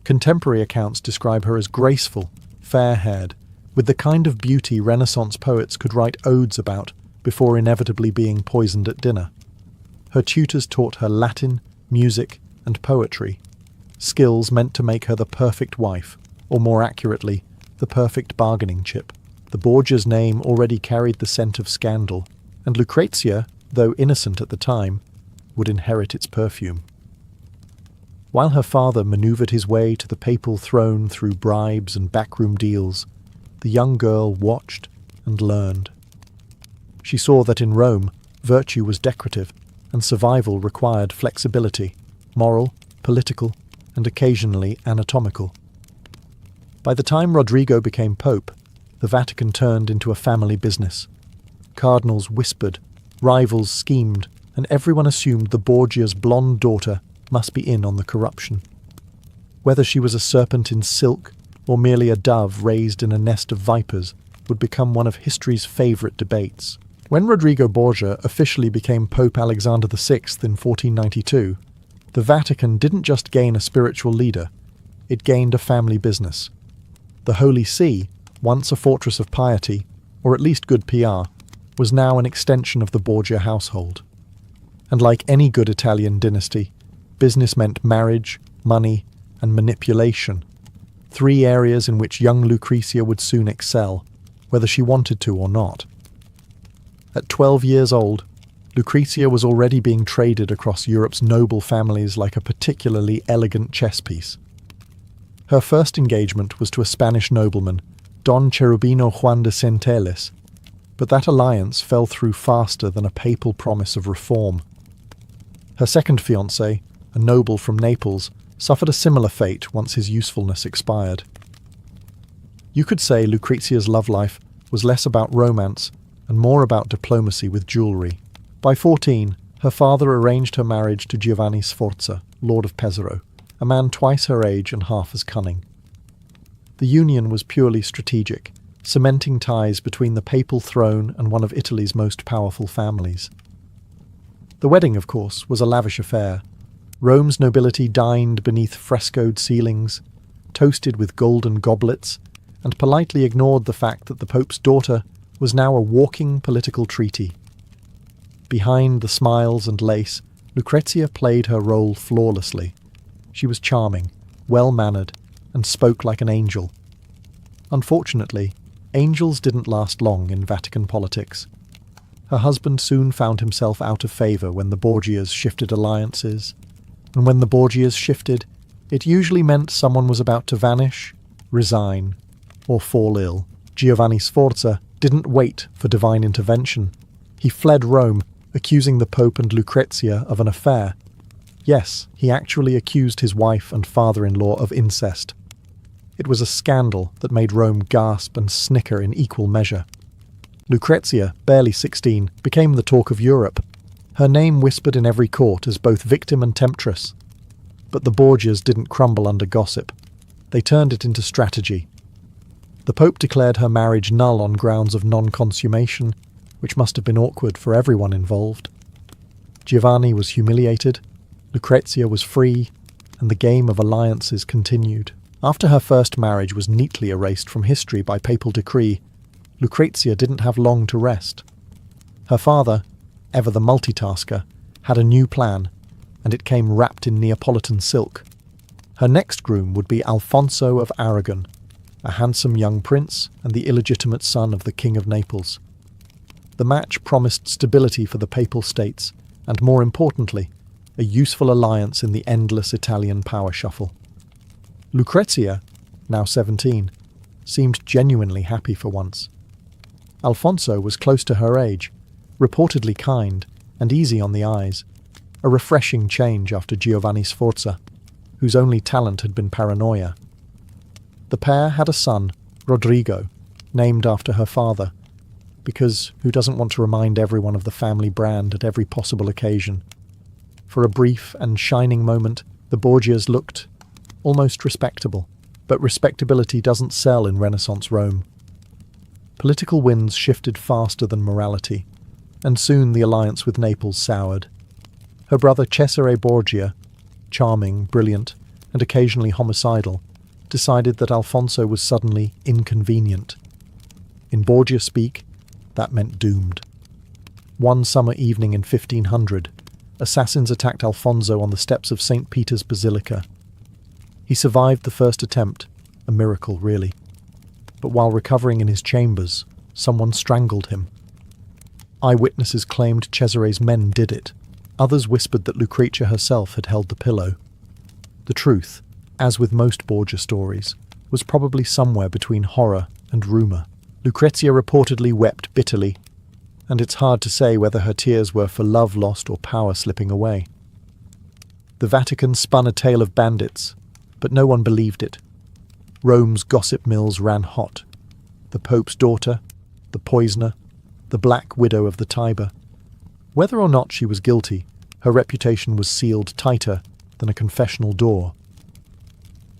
Contemporary accounts describe her as graceful, fair-haired, with the kind of beauty Renaissance poets could write odes about before inevitably being poisoned at dinner. Her tutors taught her Latin, music, and poetry, skills meant to make her the perfect wife, or more accurately, the perfect bargaining chip. The Borgia's name already carried the scent of scandal, and Lucrezia, though innocent at the time, would inherit its perfume. While her father maneuvered his way to the papal throne through bribes and backroom deals, the young girl watched and learned. She saw that in Rome, virtue was decorative, and survival required flexibility, moral, political, and occasionally anatomical. By the time Rodrigo became pope, the Vatican turned into a family business. Cardinals whispered, rivals schemed, and everyone assumed the Borgia's blonde daughter must be in on the corruption. Whether she was a serpent in silk or merely a dove raised in a nest of vipers would become one of history's favourite debates. When Rodrigo Borgia officially became Pope Alexander VI in 1492, the Vatican didn't just gain a spiritual leader, it gained a family business. The Holy See, once a fortress of piety, or at least good PR, was now an extension of the Borgia household. And like any good Italian dynasty, business meant marriage, money, and manipulation, three areas in which young Lucrezia would soon excel, whether she wanted to or not. At 12 years old, Lucrezia was already being traded across Europe's noble families like a particularly elegant chess piece. Her first engagement was to a Spanish nobleman, Don Cherubino Juan de Centelles, but that alliance fell through faster than a papal promise of reform. Her second fiancé, a noble from Naples, suffered a similar fate once his usefulness expired. You could say Lucrezia's love life was less about romance and more about diplomacy with jewellery. By 14, her father arranged her marriage to Giovanni Sforza, Lord of Pesaro, a man twice her age and half as cunning. The union was purely strategic, cementing ties between the papal throne and one of Italy's most powerful families. The wedding, of course, was a lavish affair. Rome's nobility dined beneath frescoed ceilings, toasted with golden goblets, and politely ignored the fact that the Pope's daughter was now a walking political treaty. Behind the smiles and lace, Lucrezia played her role flawlessly. She was charming, well-mannered, and spoke like an angel. Unfortunately, angels didn't last long in Vatican politics. Her husband soon found himself out of favour when the Borgias shifted alliances, and when the Borgias shifted, it usually meant someone was about to vanish, resign, or fall ill. Giovanni Sforza didn't wait for divine intervention. He fled Rome, accusing the Pope and Lucrezia of an affair. Yes, he actually accused his wife and father-in-law of incest. It was a scandal that made Rome gasp and snicker in equal measure. Lucrezia, barely 16, became the talk of Europe, her name whispered in every court as both victim and temptress. But the Borgias didn't crumble under gossip. They turned it into strategy. The Pope declared her marriage null on grounds of non-consummation, which must have been awkward for everyone involved. Giovanni was humiliated, Lucrezia was free, and the game of alliances continued. After her first marriage was neatly erased from history by papal decree, Lucrezia didn't have long to rest. Her father, ever the multitasker, had a new plan, and it came wrapped in Neapolitan silk. Her next groom would be Alfonso of Aragon, a handsome young prince and the illegitimate son of the King of Naples. The match promised stability for the Papal States, and more importantly, a useful alliance in the endless Italian power shuffle. Lucrezia, now 17, seemed genuinely happy for once. Alfonso was close to her age, reportedly kind and easy on the eyes, a refreshing change after Giovanni Sforza, whose only talent had been paranoia. The pair had a son, Rodrigo, named after her father, because who doesn't want to remind everyone of the family brand at every possible occasion? For a brief and shining moment, the Borgias looked almost respectable, but respectability doesn't sell in Renaissance Rome. Political winds shifted faster than morality, and soon the alliance with Naples soured. Her brother Cesare Borgia, charming, brilliant, and occasionally homicidal, decided that Alfonso was suddenly inconvenient. In Borgia speak, that meant doomed. One summer evening in 1500, assassins attacked Alfonso on the steps of St. Peter's Basilica. He survived the first attempt, a miracle really. But while recovering in his chambers, someone strangled him. Eyewitnesses claimed Cesare's men did it. Others whispered that Lucrezia herself had held the pillow. The truth, as with most Borgia stories, was probably somewhere between horror and rumour. Lucrezia reportedly wept bitterly, and it's hard to say whether her tears were for love lost or power slipping away. The Vatican spun a tale of bandits, but no one believed it. Rome's gossip mills ran hot. The Pope's daughter, the poisoner, the Black Widow of the Tiber. Whether or not she was guilty, her reputation was sealed tighter than a confessional door.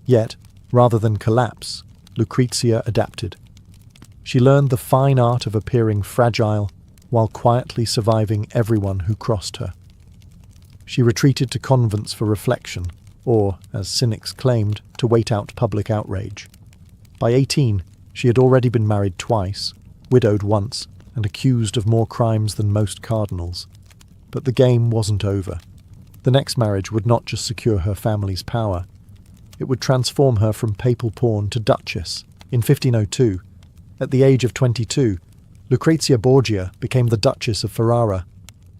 Yet, rather than collapse, Lucrezia adapted. She learned the fine art of appearing fragile while quietly surviving everyone who crossed her. She retreated to convents for reflection, or, as cynics claimed, to wait out public outrage. By 18, she had already been married twice, widowed once, and accused of more crimes than most cardinals. But the game wasn't over. The next marriage would not just secure her family's power, it would transform her from papal pawn to duchess. In 1502, at the age of 22, Lucrezia Borgia became the Duchess of Ferrara,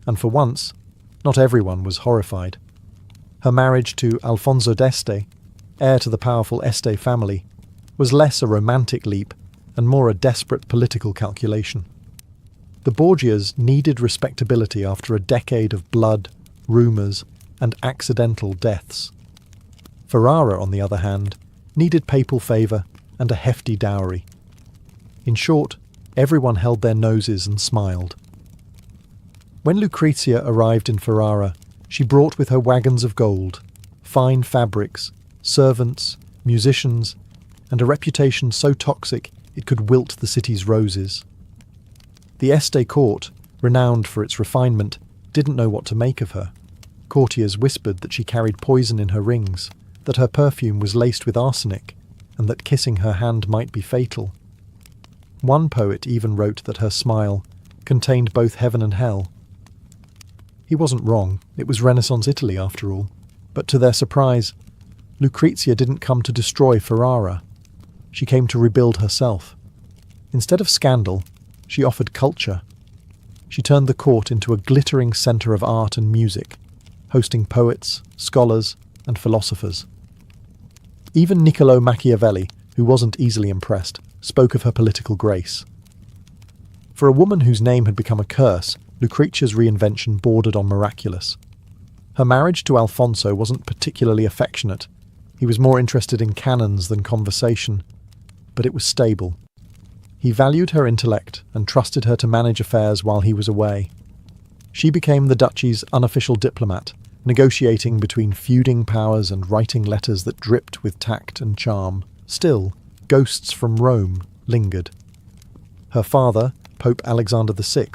and for once, not everyone was horrified. Her marriage to Alfonso d'Este, heir to the powerful Este family, was less a romantic leap and more a desperate political calculation. The Borgias needed respectability after a decade of blood, rumours, and accidental deaths. Ferrara, on the other hand, needed papal favour and a hefty dowry. In short, everyone held their noses and smiled. When Lucrezia arrived in Ferrara, she brought with her wagons of gold, fine fabrics, servants, musicians, and a reputation so toxic it could wilt the city's roses. The Este court, renowned for its refinement, didn't know what to make of her. Courtiers whispered that she carried poison in her rings, that her perfume was laced with arsenic, and that kissing her hand might be fatal. One poet even wrote that her smile contained both heaven and hell. He wasn't wrong, it was Renaissance Italy after all. But to their surprise, Lucrezia didn't come to destroy Ferrara. She came to rebuild herself. Instead of scandal, she offered culture. She turned the court into a glittering centre of art and music, hosting poets, scholars, and philosophers. Even Niccolò Machiavelli, who wasn't easily impressed, spoke of her political grace. For a woman whose name had become a curse, Lucrezia's reinvention bordered on miraculous. Her marriage to Alfonso wasn't particularly affectionate. He was more interested in cannons than conversation, but it was stable. He valued her intellect and trusted her to manage affairs while he was away. She became the duchy's unofficial diplomat, negotiating between feuding powers and writing letters that dripped with tact and charm. Still, ghosts from Rome lingered. Her father, Pope Alexander VI,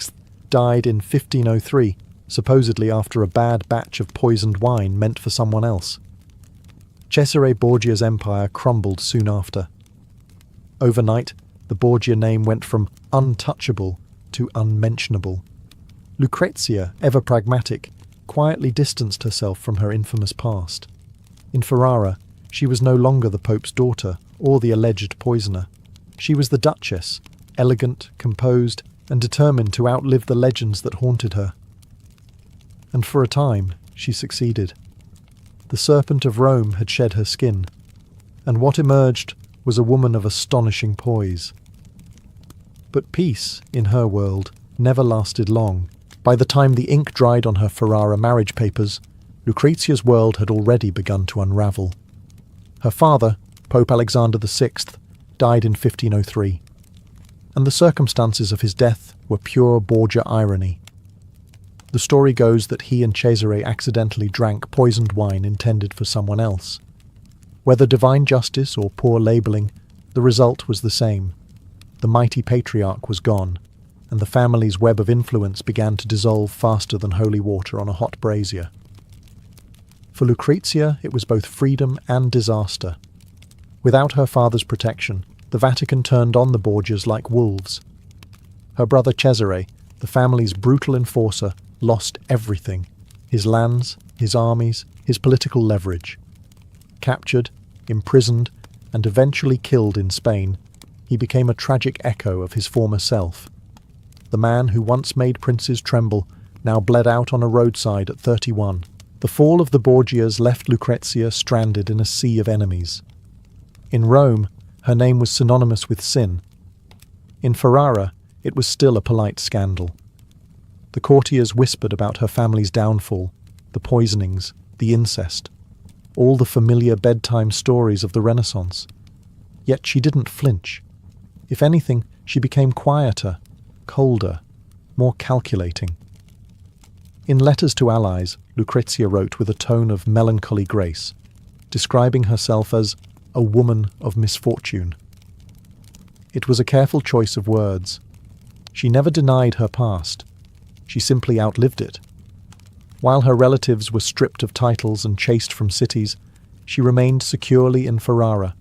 died in 1503, supposedly after a bad batch of poisoned wine meant for someone else. Cesare Borgia's empire crumbled soon after. Overnight, the Borgia name went from untouchable to unmentionable. Lucrezia, ever pragmatic, quietly distanced herself from her infamous past. In Ferrara, she was no longer the Pope's daughter or the alleged poisoner. She was the Duchess, elegant, composed, and determined to outlive the legends that haunted her. And for a time, she succeeded. The serpent of Rome had shed her skin, and what emerged was a woman of astonishing poise. But peace, in her world, never lasted long. By the time the ink dried on her Ferrara marriage papers, Lucrezia's world had already begun to unravel. Her father, Pope Alexander VI, died in 1503, and the circumstances of his death were pure Borgia irony. The story goes that he and Cesare accidentally drank poisoned wine intended for someone else. Whether divine justice or poor labelling, the result was the same. The mighty patriarch was gone, and the family's web of influence began to dissolve faster than holy water on a hot brazier. For Lucrezia, it was both freedom and disaster. Without her father's protection, the Vatican turned on the Borgias like wolves. Her brother Cesare, the family's brutal enforcer, lost everything: his lands, his armies, his political leverage. Captured, imprisoned, and eventually killed in Spain, he became a tragic echo of his former self. The man who once made princes tremble now bled out on a roadside at 31. The fall of the Borgias left Lucrezia stranded in a sea of enemies. In Rome, her name was synonymous with sin. In Ferrara, it was still a polite scandal. The courtiers whispered about her family's downfall, the poisonings, the incest, all the familiar bedtime stories of the Renaissance. Yet she didn't flinch. If anything, she became quieter, colder, more calculating. In letters to allies, Lucrezia wrote with a tone of melancholy grace, describing herself as a woman of misfortune. It was a careful choice of words. She never denied her past. She simply outlived it. While her relatives were stripped of titles and chased from cities, she remained securely in Ferrara,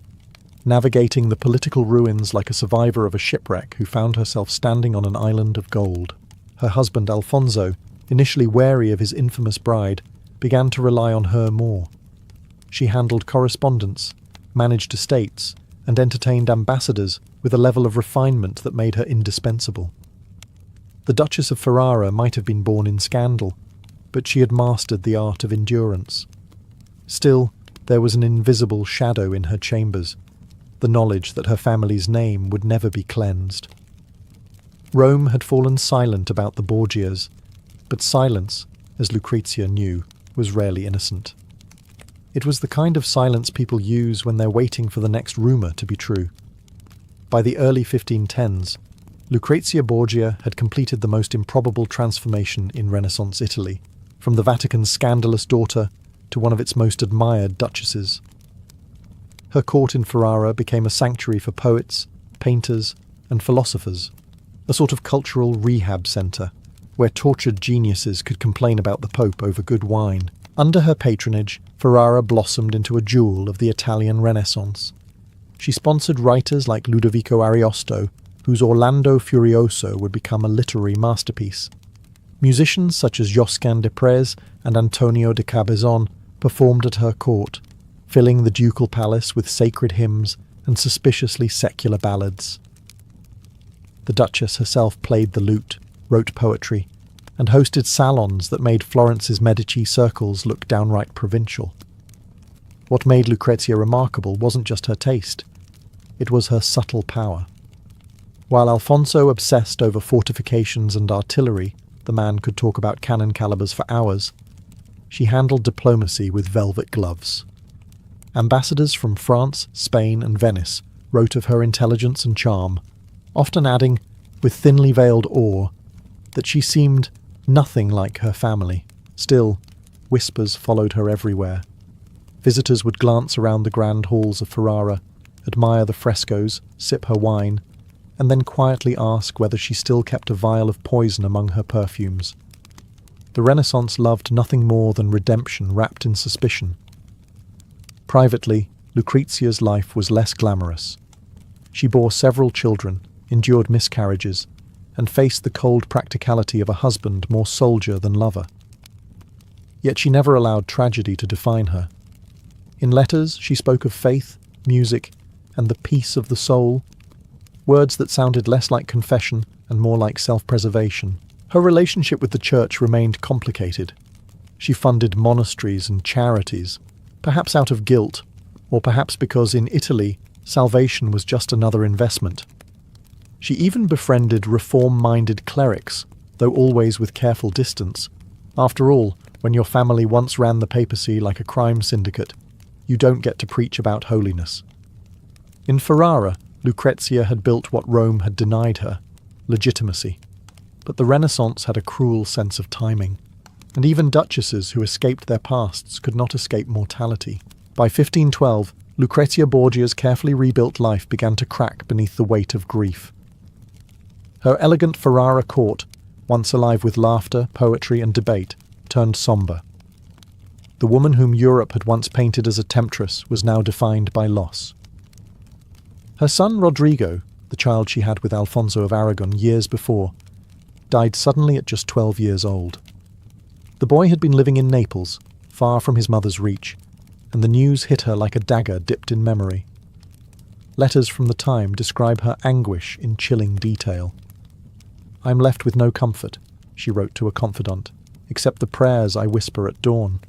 navigating the political ruins like a survivor of a shipwreck who found herself standing on an island of gold. Her husband Alfonso, initially wary of his infamous bride, began to rely on her more. She handled correspondence, managed estates, and entertained ambassadors with a level of refinement that made her indispensable. The Duchess of Ferrara might have been born in scandal, but she had mastered the art of endurance. Still, there was an invisible shadow in her chambers, the knowledge that her family's name would never be cleansed. Rome had fallen silent about the Borgias, but silence, as Lucrezia knew, was rarely innocent. It was the kind of silence people use when they're waiting for the next rumour to be true. By the early 1510s, Lucrezia Borgia had completed the most improbable transformation in Renaissance Italy, from the Vatican's scandalous daughter to one of its most admired duchesses. Her court in Ferrara became a sanctuary for poets, painters, and philosophers, a sort of cultural rehab centre, where tortured geniuses could complain about the Pope over good wine. Under her patronage, Ferrara blossomed into a jewel of the Italian Renaissance. She sponsored writers like Ludovico Ariosto, whose Orlando Furioso would become a literary masterpiece. Musicians such as Josquin des Prez and Antonio de Cabezon performed at her court, filling the ducal palace with sacred hymns and suspiciously secular ballads. The Duchess herself played the lute, wrote poetry, and hosted salons that made Florence's Medici circles look downright provincial. What made Lucrezia remarkable wasn't just her taste, it was her subtle power. While Alfonso obsessed over fortifications and artillery, the man could talk about cannon calibers for hours, she handled diplomacy with velvet gloves. Ambassadors from France, Spain, and Venice wrote of her intelligence and charm, often adding, with thinly veiled awe, that she seemed nothing like her family. Still, whispers followed her everywhere. Visitors would glance around the grand halls of Ferrara, admire the frescoes, sip her wine, and then quietly ask whether she still kept a vial of poison among her perfumes. The Renaissance loved nothing more than redemption wrapped in suspicion. Privately, Lucrezia's life was less glamorous. She bore several children, endured miscarriages, and faced the cold practicality of a husband more soldier than lover. Yet she never allowed tragedy to define her. In letters, she spoke of faith, music, and the peace of the soul, words that sounded less like confession and more like self-preservation. Her relationship with the church remained complicated. She funded monasteries and charities, perhaps out of guilt, or perhaps because in Italy, salvation was just another investment. She even befriended reform-minded clerics, though always with careful distance. After all, when your family once ran the papacy like a crime syndicate, you don't get to preach about holiness. In Ferrara, Lucrezia had built what Rome had denied her, legitimacy. But the Renaissance had a cruel sense of timing, and even duchesses who escaped their pasts could not escape mortality. By 1512, Lucrezia Borgia's carefully rebuilt life began to crack beneath the weight of grief. Her elegant Ferrara court, once alive with laughter, poetry, and debate, turned sombre. The woman whom Europe had once painted as a temptress was now defined by loss. Her son Rodrigo, the child she had with Alfonso of Aragon years before, died suddenly at just 12 years old. The boy had been living in Naples, far from his mother's reach, and the news hit her like a dagger dipped in memory. Letters from the time describe her anguish in chilling detail. "I am left with no comfort," she wrote to a confidant, "except the prayers I whisper at dawn."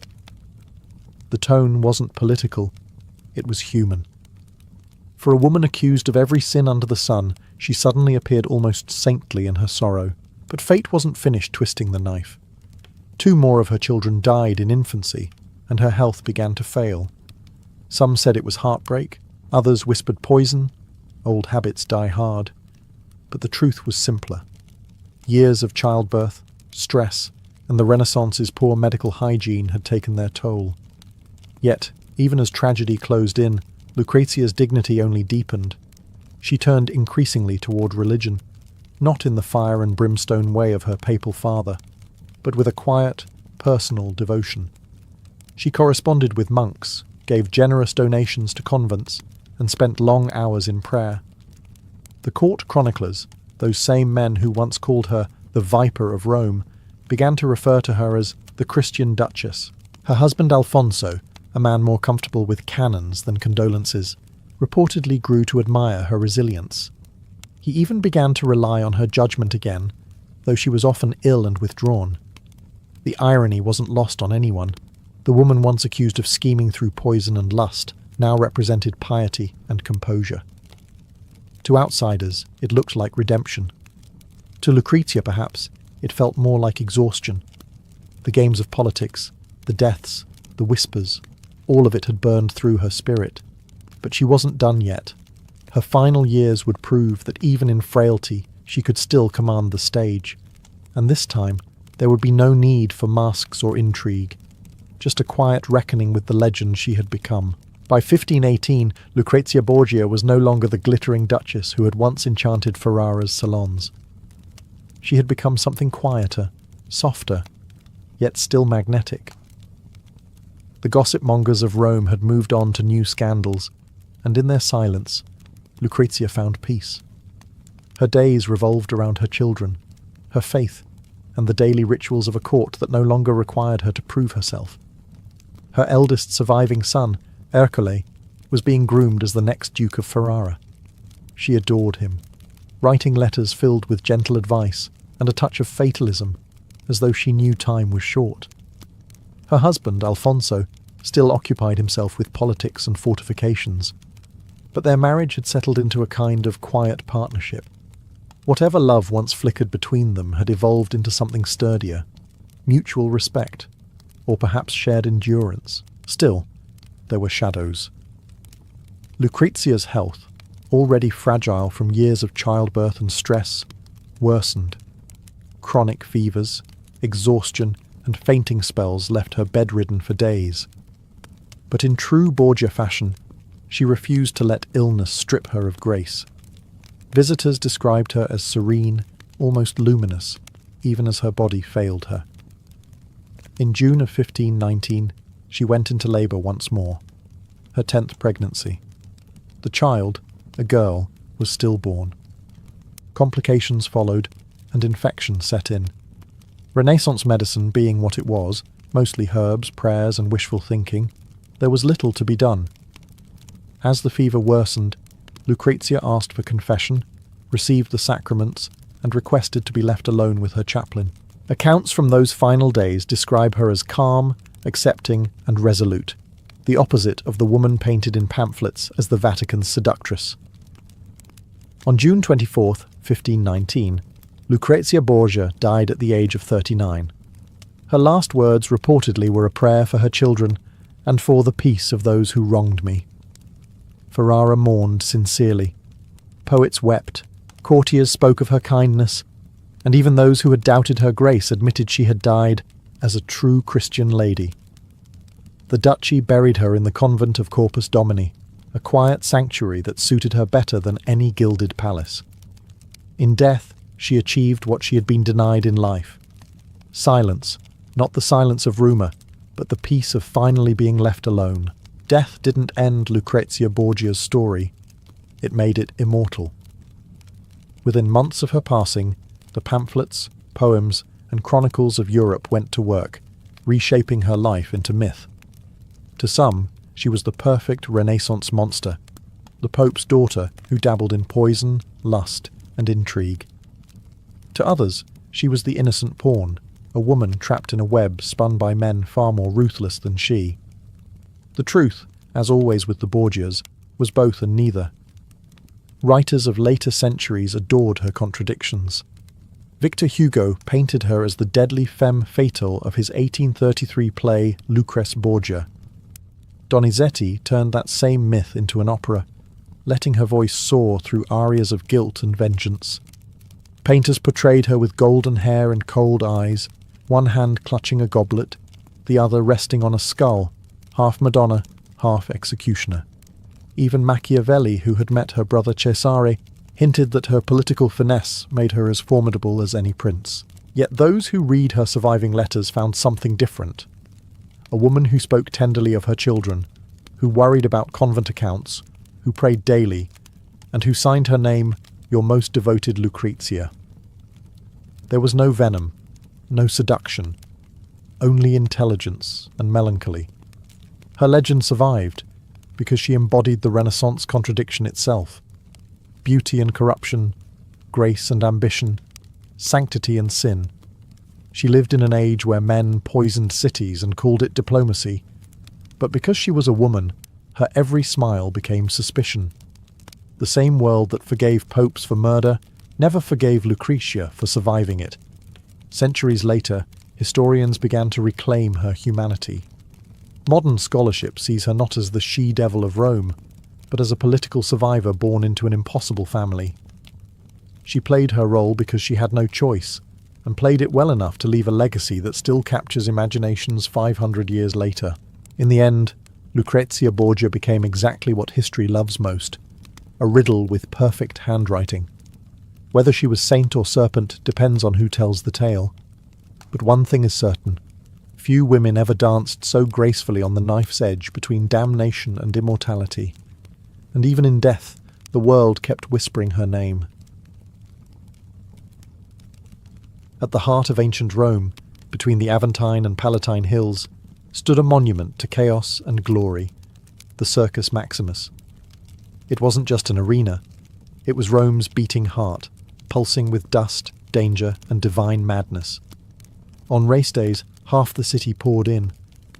The tone wasn't political, it was human. For a woman accused of every sin under the sun, she suddenly appeared almost saintly in her sorrow. But fate wasn't finished twisting the knife. 2 more of her children died in infancy, and her health began to fail. Some said it was heartbreak, others whispered poison. Old habits die hard. But the truth was simpler. Years of childbirth, stress, and the Renaissance's poor medical hygiene had taken their toll. Yet, even as tragedy closed in, Lucrezia's dignity only deepened. She turned increasingly toward religion, not in the fire and brimstone way of her papal father, but with a quiet, personal devotion. She corresponded with monks, gave generous donations to convents, and spent long hours in prayer. The court chroniclers, those same men who once called her the Viper of Rome, began to refer to her as the Christian Duchess. Her husband Alfonso, a man more comfortable with cannons than condolences, reportedly grew to admire her resilience. He even began to rely on her judgment again, though she was often ill and withdrawn. The irony wasn't lost on anyone. The woman once accused of scheming through poison and lust now represented piety and composure. To outsiders, it looked like redemption. To Lucrezia, perhaps, it felt more like exhaustion. The games of politics, the deaths, the whispers, all of it had burned through her spirit. But she wasn't done yet. Her final years would prove that even in frailty, she could still command the stage. And this time, there would be no need for masks or intrigue, just a quiet reckoning with the legend she had become. By 1518, Lucrezia Borgia was no longer the glittering duchess who had once enchanted Ferrara's salons. She had become something quieter, softer, yet still magnetic. The gossip mongers of Rome had moved on to new scandals, and in their silence, Lucrezia found peace. Her days revolved around her children, her faith, and the daily rituals of a court that no longer required her to prove herself. Her eldest surviving son, Ercole, was being groomed as the next Duke of Ferrara. She adored him, writing letters filled with gentle advice and a touch of fatalism, as though she knew time was short. Her husband, Alfonso, still occupied himself with politics and fortifications, but their marriage had settled into a kind of quiet partnership. Whatever love once flickered between them had evolved into something sturdier, mutual respect, or perhaps shared endurance. Still, there were shadows. Lucrezia's health, already fragile from years of childbirth and stress, worsened. Chronic fevers, exhaustion, and fainting spells left her bedridden for days. But in true Borgia fashion, she refused to let illness strip her of grace. Visitors described her as serene, almost luminous, even as her body failed her. In June of 1519, she went into labour once more, her 10th pregnancy. The child, a girl, was stillborn. Complications followed, and infection set in. Renaissance medicine being what it was, mostly herbs, prayers, and wishful thinking, there was little to be done. As the fever worsened, Lucrezia asked for confession, received the sacraments, and requested to be left alone with her chaplain. Accounts from those final days describe her as calm, accepting, and resolute, the opposite of the woman painted in pamphlets as the Vatican's seductress. On June 24, 1519, Lucrezia Borgia died at the age of 39. Her last words reportedly were a prayer for her children and for the peace of those who wronged me. Ferrara mourned sincerely. Poets wept, courtiers spoke of her kindness, and even those who had doubted her grace admitted she had died as a true Christian lady. The duchy buried her in the convent of Corpus Domini, a quiet sanctuary that suited her better than any gilded palace. In death, she achieved what she had been denied in life. Silence, not the silence of rumour, but the peace of finally being left alone. Death didn't end Lucrezia Borgia's story. it made it immortal. Within months of her passing, the pamphlets, poems, and chronicles of Europe went to work, reshaping her life into myth. To some, she was the perfect Renaissance monster, the Pope's daughter who dabbled in poison, lust, and intrigue. To others, she was the innocent pawn, a woman trapped in a web spun by men far more ruthless than she. The truth, as always with the Borgias, was both and neither. Writers of later centuries adored her contradictions. Victor Hugo painted her as the deadly femme fatale of his 1833 play Lucrezia Borgia. Donizetti turned that same myth into an opera, letting her voice soar through arias of guilt and vengeance. Painters portrayed her with golden hair and cold eyes, one hand clutching a goblet, the other resting on a skull, half Madonna, half executioner. Even Machiavelli, who had met her brother Cesare, hinted that her political finesse made her as formidable as any prince. Yet those who read her surviving letters found something different. A woman who spoke tenderly of her children, who worried about convent accounts, who prayed daily, and who signed her name, "Your most devoted Lucrezia." There was no venom, no seduction, only intelligence and melancholy. Her legend survived because she embodied the Renaissance contradiction itself. Beauty and corruption, grace and ambition, sanctity and sin. She lived in an age where men poisoned cities and called it diplomacy. But because she was a woman, her every smile became suspicion. The same world that forgave popes for murder never forgave Lucrezia for surviving it. Centuries later, historians began to reclaim her humanity. Modern scholarship sees her not as the she-devil of Rome, but as a political survivor born into an impossible family. She played her role because she had no choice, and played it well enough to leave a legacy that still captures imaginations 500 years later. In the end, Lucrezia Borgia became exactly what history loves most, a riddle with perfect handwriting. Whether she was saint or serpent depends on who tells the tale. But one thing is certain. Few women ever danced so gracefully on the knife's edge between damnation and immortality. And even in death, the world kept whispering her name. At the heart of ancient Rome, between the Aventine and Palatine hills, stood a monument to chaos and glory, the Circus Maximus. It wasn't just an arena. It was Rome's beating heart, pulsing with dust, danger, and divine madness. On race days, half the city poured in.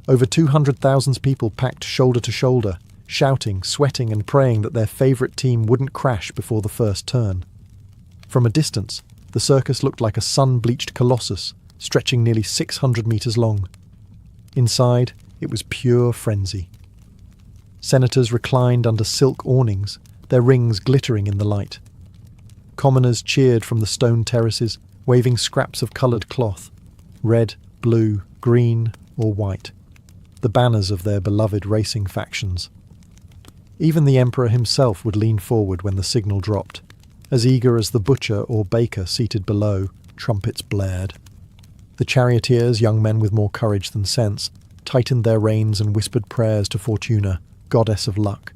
Over 200,000 people packed shoulder to shoulder, shouting, sweating, and praying that their favourite team wouldn't crash before the first turn. From a distance, the circus looked like a sun-bleached colossus, stretching nearly 600 metres long. Inside, it was pure frenzy. Senators reclined under silk awnings, their rings glittering in the light. Commoners cheered from the stone terraces, waving scraps of coloured cloth, red, blue, green, or white, the banners of their beloved racing factions. Even the emperor himself would lean forward when the signal dropped. As eager as the butcher or baker seated below, trumpets blared. The charioteers, young men with more courage than sense, tightened their reins and whispered prayers to Fortuna, goddess of luck.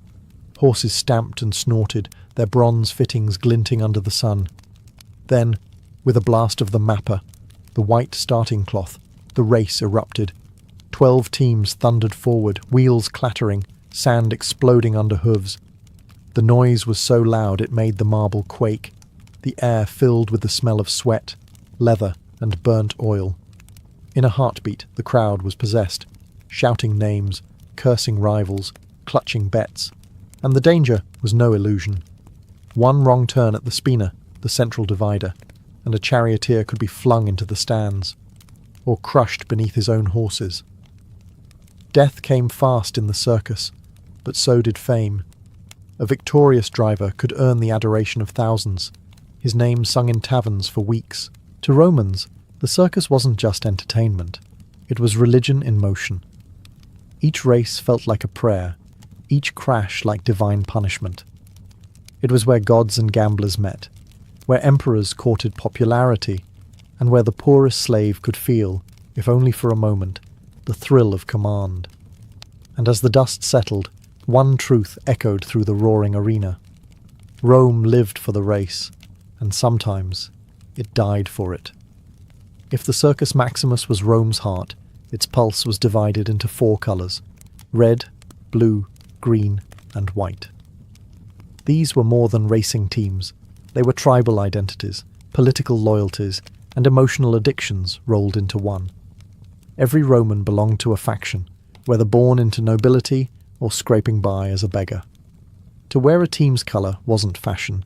Horses stamped and snorted, their bronze fittings glinting under the sun. Then, with a blast of the mapper, the white starting cloth, the race erupted. 12 teams thundered forward, wheels clattering, sand exploding under hooves. The noise was so loud it made the marble quake, the air filled with the smell of sweat, leather, and burnt oil. In a heartbeat, the crowd was possessed, shouting names, cursing rivals, clutching bets. And the danger was no illusion. One wrong turn at the spina, the central divider, and a charioteer could be flung into the stands, or crushed beneath his own horses. Death came fast in the circus, but so did fame. A victorious driver could earn the adoration of thousands, his name sung in taverns for weeks. To Romans, the circus wasn't just entertainment, it was religion in motion. Each race felt like a prayer, each crash like divine punishment. It was where gods and gamblers met, where emperors courted popularity, and where the poorest slave could feel, if only for a moment, the thrill of command. And as the dust settled, one truth echoed through the roaring arena. Rome lived for the race, and sometimes it died for it. If the Circus Maximus was Rome's heart, its pulse was divided into 4 colours: red, blue, green, and white. These were more than racing teams. They were tribal identities, political loyalties, and emotional addictions rolled into one. Every Roman belonged to a faction, whether born into nobility or scraping by as a beggar. To wear a team's colour wasn't fashion,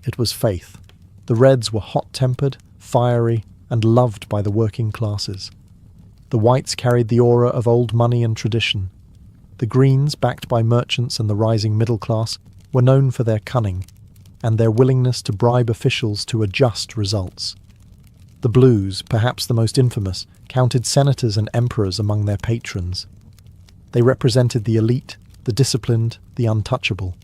it was faith. The Reds were hot-tempered, fiery, and loved by the working classes. The Whites carried the aura of old money and tradition. The Greens, backed by merchants and the rising middle class, were known for their cunning and their willingness to bribe officials to adjust results. The Blues, perhaps the most infamous, counted senators and emperors among their patrons. They represented the elite, the disciplined, the untouchable.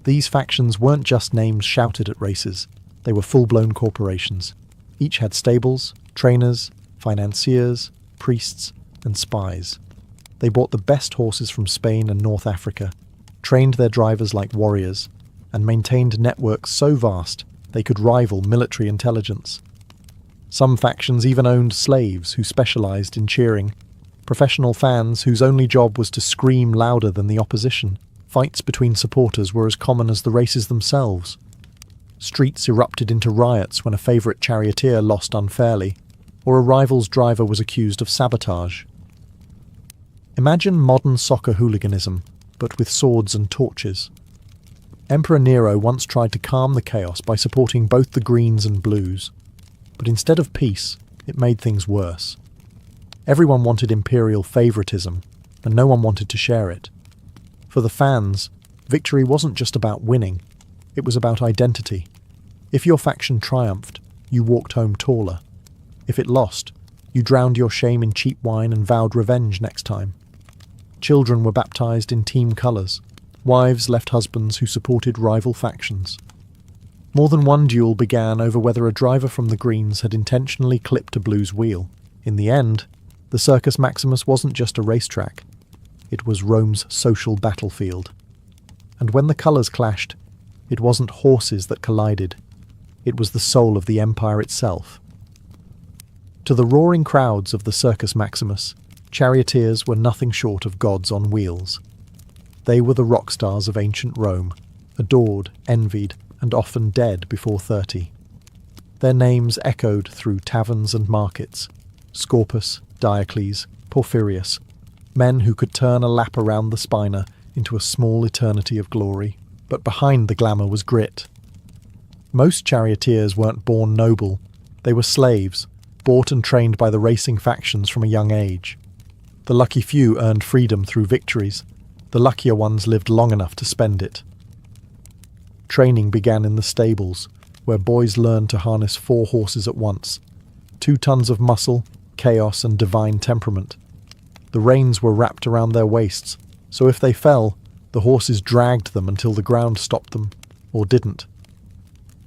These factions weren't just names shouted at races, they were full-blown corporations. Each had stables, trainers, financiers, priests, and spies. They bought the best horses from Spain and North Africa, trained their drivers like warriors, and maintained networks so vast they could rival military intelligence. Some factions even owned slaves who specialized in cheering, professional fans whose only job was to scream louder than the opposition. Fights between supporters were as common as the races themselves. Streets erupted into riots when a favourite charioteer lost unfairly, or a rival's driver was accused of sabotage. Imagine modern soccer hooliganism, but with swords and torches. Emperor Nero once tried to calm the chaos by supporting both the Greens and Blues, but instead of peace, it made things worse. Everyone wanted imperial favouritism, and no one wanted to share it. For the fans, victory wasn't just about winning, it was about identity. If your faction triumphed, you walked home taller. If it lost, you drowned your shame in cheap wine and vowed revenge next time. Children were baptised in team colours. Wives left husbands who supported rival factions. More than one duel began over whether a driver from the Greens had intentionally clipped a Blues wheel. In the end, the Circus Maximus wasn't just a racetrack. It was Rome's social battlefield. And when the colours clashed, it wasn't horses that collided. It was the soul of the empire itself. To the roaring crowds of the Circus Maximus, charioteers were nothing short of gods on wheels. They were the rock stars of ancient Rome, adored, envied, and often dead before 30. Their names echoed through taverns and markets: Scorpus, Diocles, Porphyrius, men who could turn a lap around the spina into a small eternity of glory. But behind the glamour was grit. Most charioteers weren't born noble. They were slaves, bought and trained by the racing factions from a young age. The lucky few earned freedom through victories. The luckier ones lived long enough to spend it. Training began in the stables, where boys learned to harness 4 horses at once. 2 tons of muscle, chaos, and divine temperament. The reins were wrapped around their waists, so if they fell, the horses dragged them until the ground stopped them, or didn't.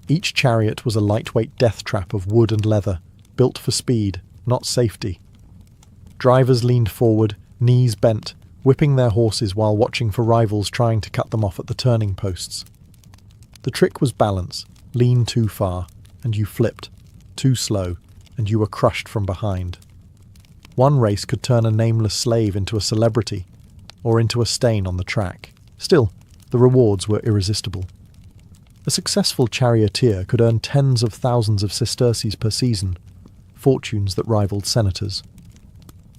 Each chariot was a lightweight death trap of wood and leather, built for speed, not safety. Drivers leaned forward, knees bent, whipping their horses while watching for rivals trying to cut them off at the turning posts. The trick was balance: lean too far, and you flipped; too slow, and you were crushed from behind. One race could turn a nameless slave into a celebrity, or into a stain on the track. Still, the rewards were irresistible. A successful charioteer could earn tens of thousands of sesterces per season, fortunes that rivaled senators.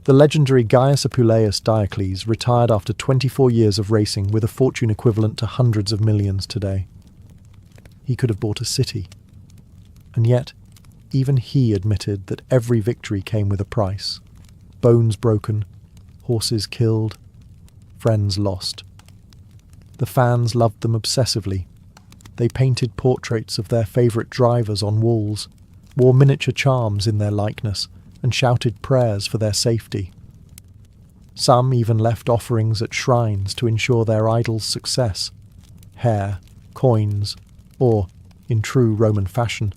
The legendary Gaius Apuleius Diocles retired after 24 years of racing with a fortune equivalent to hundreds of millions today. He could have bought a city. And yet, even he admitted that every victory came with a price. Bones broken, horses killed, friends lost. The fans loved them obsessively. They painted portraits of their favourite drivers on walls, wore miniature charms in their likeness, and shouted prayers for their safety. Some even left offerings at shrines to ensure their idol's success: hair, coins, or, in true Roman fashion,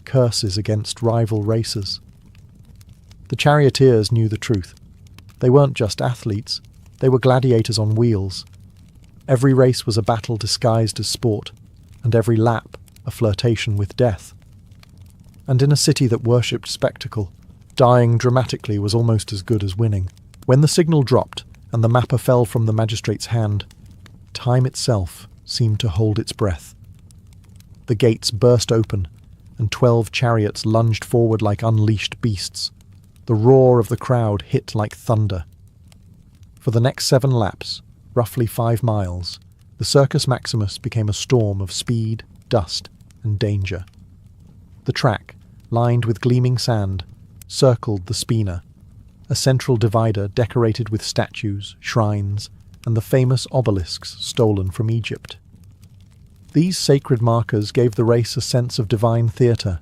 curses against rival racers. The charioteers knew the truth. They weren't just athletes, they were gladiators on wheels. Every race was a battle disguised as sport, and every lap a flirtation with death. And in a city that worshipped spectacle, dying dramatically was almost as good as winning. When the signal dropped and the mapper fell from the magistrate's hand, time itself seemed to hold its breath. The gates burst open, and 12 chariots lunged forward like unleashed beasts. The roar of the crowd hit like thunder. For the next 7 laps, roughly 5 miles, the Circus Maximus became a storm of speed, dust, and danger. The track, lined with gleaming sand, circled the Spina, a central divider decorated with statues, shrines, and the famous obelisks stolen from Egypt. These sacred markers gave the race a sense of divine theatre,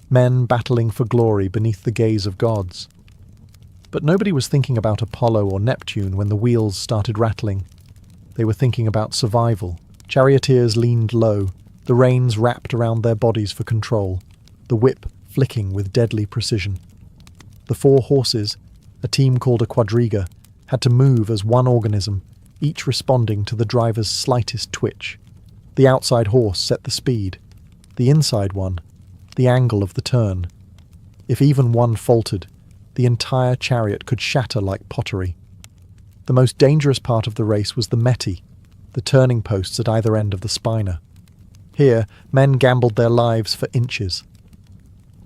men battling for glory beneath the gaze of gods. But nobody was thinking about Apollo or Neptune when the wheels started rattling. They were thinking about survival. Charioteers leaned low, the reins wrapped around their bodies for control, the whip flicking with deadly precision. The 4 horses, a team called a quadriga, had to move as one organism, each responding to the driver's slightest twitch. The outside horse set the speed, the inside one, the angle of the turn. If even one faltered, the entire chariot could shatter like pottery. The most dangerous part of the race was the meti, the turning posts at either end of the spina. Here, men gambled their lives for inches.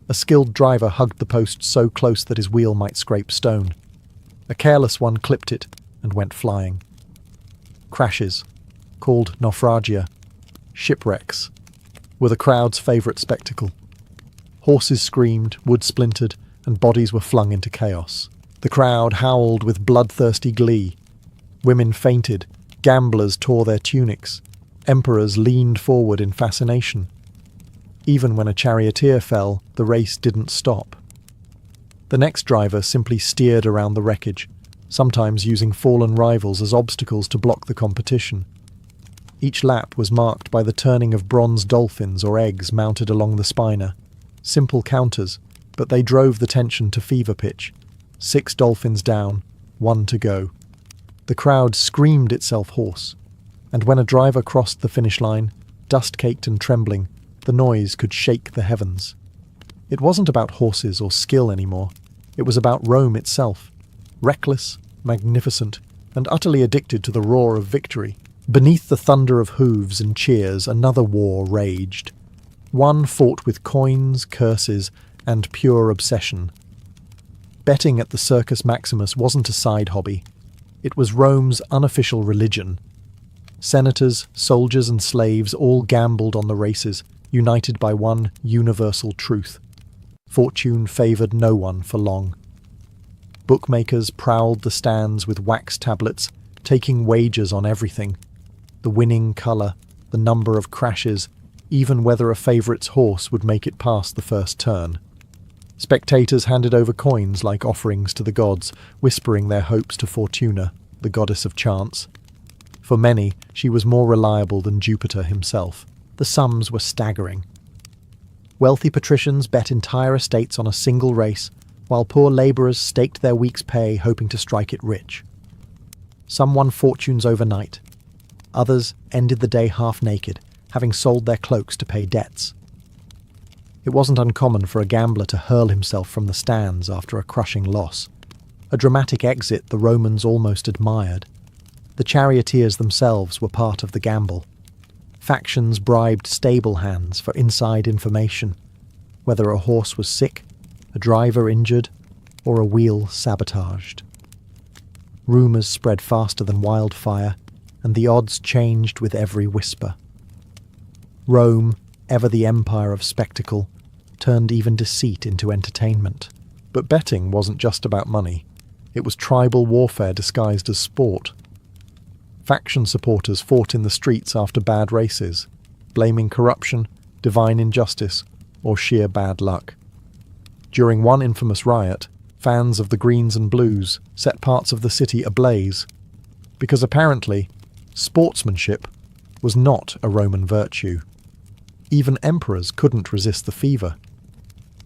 A skilled driver hugged the post so close that his wheel might scrape stone. A careless one clipped it and went flying. Crashes, called naufragia, shipwrecks, were the crowd's favourite spectacle. Horses screamed, wood splintered, and bodies were flung into chaos. The crowd howled with bloodthirsty glee. Women fainted, gamblers tore their tunics, emperors leaned forward in fascination. Even when a charioteer fell, the race didn't stop. The next driver simply steered around the wreckage, sometimes using fallen rivals as obstacles to block the competition. Each lap was marked by the turning of bronze dolphins or eggs mounted along the spina. Simple counters, but they drove the tension to fever pitch. 6 dolphins down, 1 to go. The crowd screamed itself hoarse, and when a driver crossed the finish line, dust-caked and trembling, the noise could shake the heavens. It wasn't about horses or skill anymore. It was about Rome itself, reckless, magnificent, and utterly addicted to the roar of victory. Beneath the thunder of hooves and cheers, another war raged. One fought with coins, curses, and pure obsession. Betting at the Circus Maximus wasn't a side hobby. It was Rome's unofficial religion. Senators, soldiers, and slaves all gambled on the races, united by one universal truth. Fortune favoured no one for long. Bookmakers prowled the stands with wax tablets, taking wagers on everything. The winning colour, the number of crashes, even whether a favourite's horse would make it past the first turn. Spectators handed over coins like offerings to the gods, whispering their hopes to Fortuna, the goddess of chance. For many, she was more reliable than Jupiter himself. The sums were staggering. Wealthy patricians bet entire estates on a single race, while poor labourers staked their week's pay hoping to strike it rich. Some won fortunes overnight. Others ended the day half naked, having sold their cloaks to pay debts. It wasn't uncommon for a gambler to hurl himself from the stands after a crushing loss, a dramatic exit the Romans almost admired. The charioteers themselves were part of the gamble. Factions bribed stable hands for inside information, whether a horse was sick, a driver injured, or a wheel sabotaged. Rumours spread faster than wildfire, and the odds changed with every whisper. Rome, ever the empire of spectacle, turned even deceit into entertainment. But betting wasn't just about money. It was tribal warfare disguised as sport. Faction supporters fought in the streets after bad races, blaming corruption, divine injustice, or sheer bad luck. During one infamous riot, fans of the Greens and Blues set parts of the city ablaze, because apparently sportsmanship was not a Roman virtue. Even emperors couldn't resist the fever.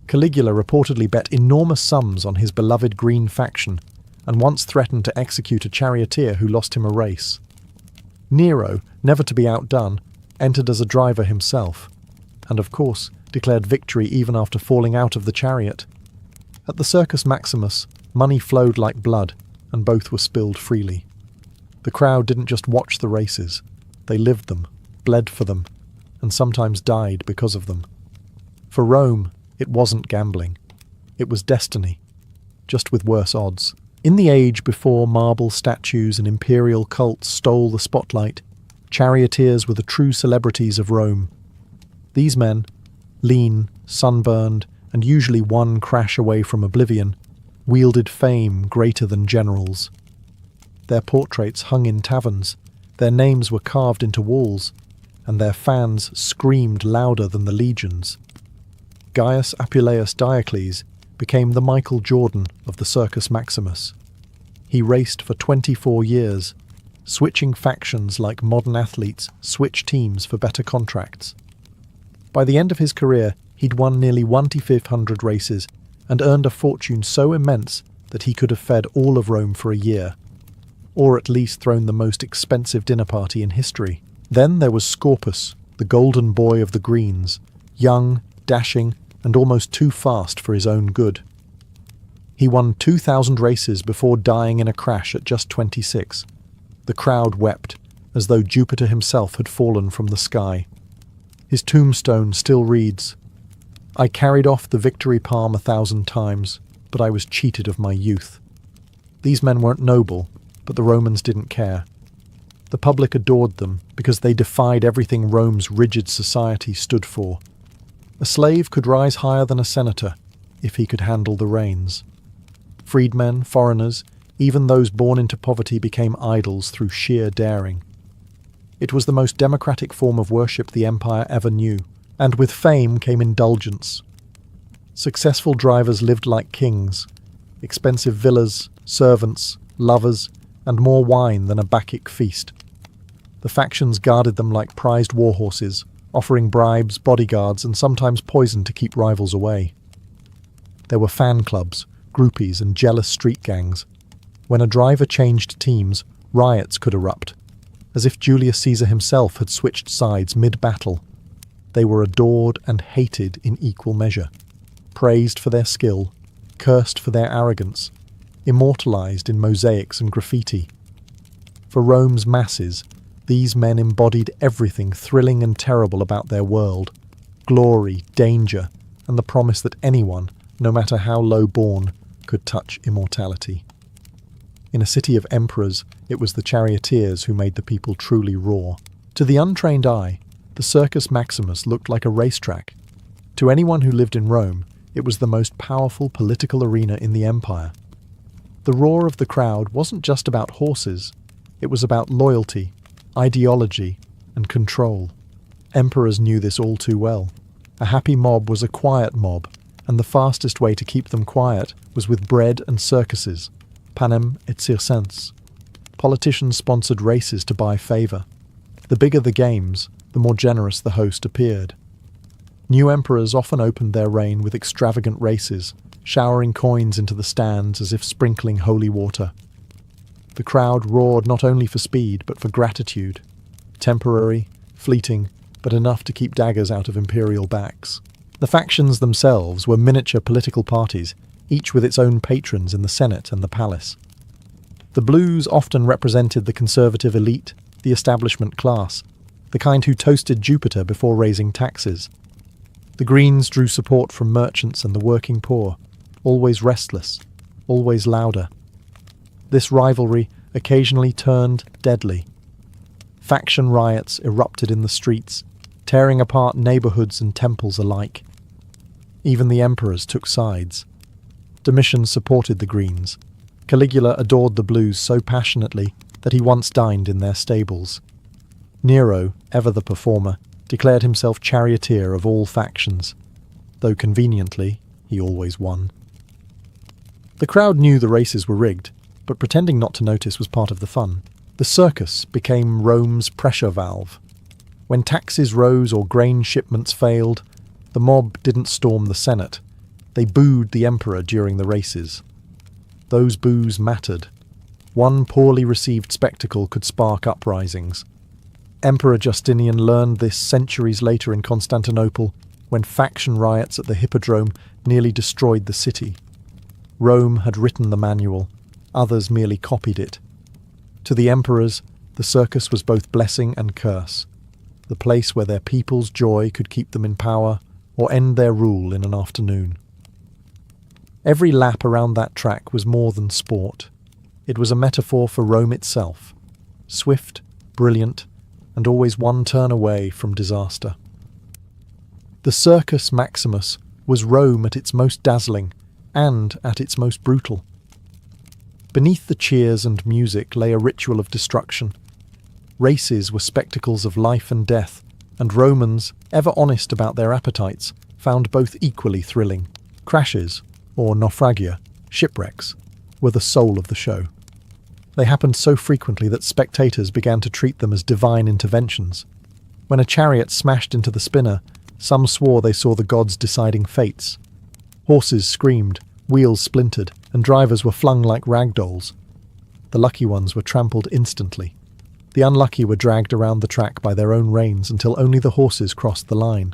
Caligula reportedly bet enormous sums on his beloved green faction, and once threatened to execute a charioteer who lost him a race. Nero, never to be outdone, entered as a driver himself, and of course declared victory even after falling out of the chariot. At the Circus Maximus, money flowed like blood, and both were spilled freely. The crowd didn't just watch the races, they lived them, bled for them, and sometimes died because of them. For Rome, it wasn't gambling. It was destiny, just with worse odds. In the age before marble statues and imperial cults stole the spotlight, charioteers were the true celebrities of Rome. These men, lean, sunburned, and usually one crash away from oblivion, wielded fame greater than generals. Their portraits hung in taverns, their names were carved into walls, and their fans screamed louder than the legions. Gaius Apuleius Diocles became the Michael Jordan of the Circus Maximus. He raced for 24 years, switching factions like modern athletes switch teams for better contracts. By the end of his career, he'd won nearly 1,500 races and earned a fortune so immense that he could have fed all of Rome for a year, or at least thrown the most expensive dinner party in history. Then there was Scorpus, the golden boy of the greens, young, dashing, and almost too fast for his own good. He won 2,000 races before dying in a crash at just 26. The crowd wept, as though Jupiter himself had fallen from the sky. His tombstone still reads, "I carried off the victory palm 1,000 times, but I was cheated of my youth." These men weren't noble, but the Romans didn't care. The public adored them because they defied everything Rome's rigid society stood for. A slave could rise higher than a senator if he could handle the reins. Freedmen, foreigners, even those born into poverty became idols through sheer daring. It was the most democratic form of worship the empire ever knew, and with fame came indulgence. Successful drivers lived like kings, expensive villas, servants, lovers, and more wine than a Bacchic feast. The factions guarded them like prized war horses, offering bribes, bodyguards, and sometimes poison to keep rivals away. There were fan clubs, groupies, and jealous street gangs. When a driver changed teams, riots could erupt, as if Julius Caesar himself had switched sides mid-battle. They were adored and hated in equal measure, praised for their skill, cursed for their arrogance, immortalized in mosaics and graffiti. For Rome's masses, these men embodied everything thrilling and terrible about their world: glory, danger, and the promise that anyone, no matter how low born, could touch immortality. In a city of emperors, it was the charioteers who made the people truly roar. To the untrained eye, the Circus Maximus looked like a racetrack. To anyone who lived in Rome, it was the most powerful political arena in the empire. The roar of the crowd wasn't just about horses, it was about loyalty, ideology, and control. Emperors knew this all too well. A happy mob was a quiet mob, and the fastest way to keep them quiet was with bread and circuses, panem et circenses. Politicians sponsored races to buy favour. The bigger the games, the more generous the host appeared. New emperors often opened their reign with extravagant races, showering coins into the stands as if sprinkling holy water. The crowd roared not only for speed, but for gratitude. Temporary, fleeting, but enough to keep daggers out of imperial backs. The factions themselves were miniature political parties, each with its own patrons in the Senate and the palace. The Blues often represented the conservative elite, the establishment class, the kind who toasted Jupiter before raising taxes. The Greens drew support from merchants and the working poor, always restless, always louder. This rivalry occasionally turned deadly. Faction riots erupted in the streets, tearing apart neighbourhoods and temples alike. Even the emperors took sides. Domitian supported the Greens. Caligula adored the Blues so passionately that he once dined in their stables. Nero, ever the performer, declared himself charioteer of all factions, though conveniently he always won. The crowd knew the races were rigged, but pretending not to notice was part of the fun. The circus became Rome's pressure valve. When taxes rose or grain shipments failed, the mob didn't storm the Senate. They booed the emperor during the races. Those boos mattered. One poorly received spectacle could spark uprisings. Emperor Justinian learned this centuries later in Constantinople, when faction riots at the Hippodrome nearly destroyed the city. Rome had written the manual, others merely copied it. To the emperors, the circus was both blessing and curse, the place where their people's joy could keep them in power or end their rule in an afternoon. Every lap around that track was more than sport. It was a metaphor for Rome itself, swift, brilliant, and always one turn away from disaster. The Circus Maximus was Rome at its most dazzling and at its most brutal. Beneath the cheers and music lay a ritual of destruction. Races were spectacles of life and death, and Romans, ever honest about their appetites, found both equally thrilling. Crashes, or naufragia, shipwrecks, were the soul of the show. They happened so frequently that spectators began to treat them as divine interventions. When a chariot smashed into the spinner, some swore they saw the gods deciding fates. Horses screamed, wheels splintered, and drivers were flung like rag dolls. The lucky ones were trampled instantly. The unlucky were dragged around the track by their own reins until only the horses crossed the line.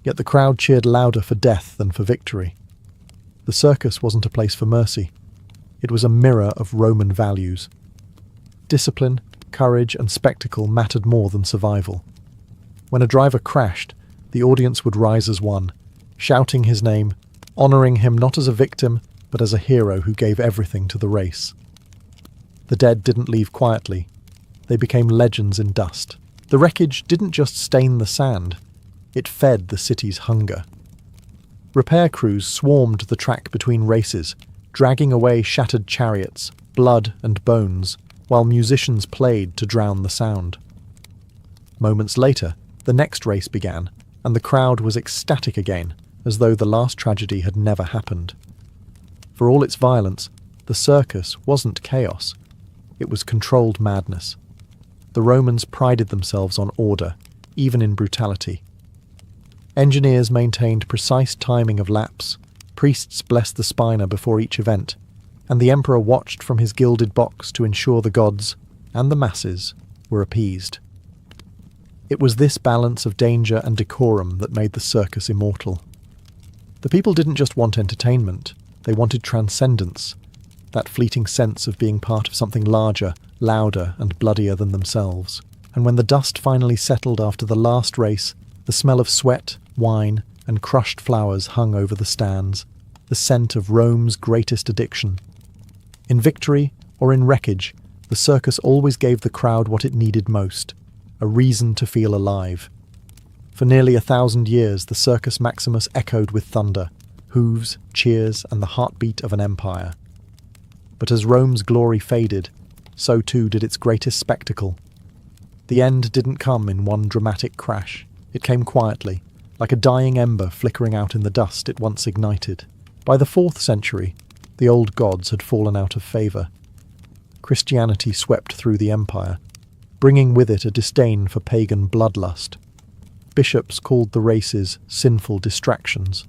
Yet the crowd cheered louder for death than for victory. The circus wasn't a place for mercy. It was a mirror of Roman values. Discipline, courage, and spectacle mattered more than survival. When a driver crashed, the audience would rise as one, shouting his name, honouring him not as a victim, but as a hero who gave everything to the race. The dead didn't leave quietly. They became legends in dust. The wreckage didn't just stain the sand, it fed the city's hunger. Repair crews swarmed the track between races, dragging away shattered chariots, blood and bones, while musicians played to drown the sound. Moments later, the next race began, and the crowd was ecstatic again, as though the last tragedy had never happened. For all its violence, the circus wasn't chaos. It was controlled madness. The Romans prided themselves on order, even in brutality. Engineers maintained precise timing of laps, priests blessed the spina before each event, and the emperor watched from his gilded box to ensure the gods, and the masses, were appeased. It was this balance of danger and decorum that made the circus immortal. The people didn't just want entertainment, they wanted transcendence, that fleeting sense of being part of something larger, louder, and bloodier than themselves. And when the dust finally settled after the last race, the smell of sweat, wine, and crushed flowers hung over the stands, the scent of Rome's greatest addiction. In victory or in wreckage, the circus always gave the crowd what it needed most, a reason to feel alive. For nearly 1,000 years, the Circus Maximus echoed with thunder, hooves, cheers, and the heartbeat of an empire. But as Rome's glory faded, so too did its greatest spectacle. The end didn't come in one dramatic crash. It came quietly, like a dying ember flickering out in the dust it once ignited. By the 4th century, the old gods had fallen out of favour. Christianity swept through the empire, bringing with it a disdain for pagan bloodlust. Bishops called the races sinful distractions.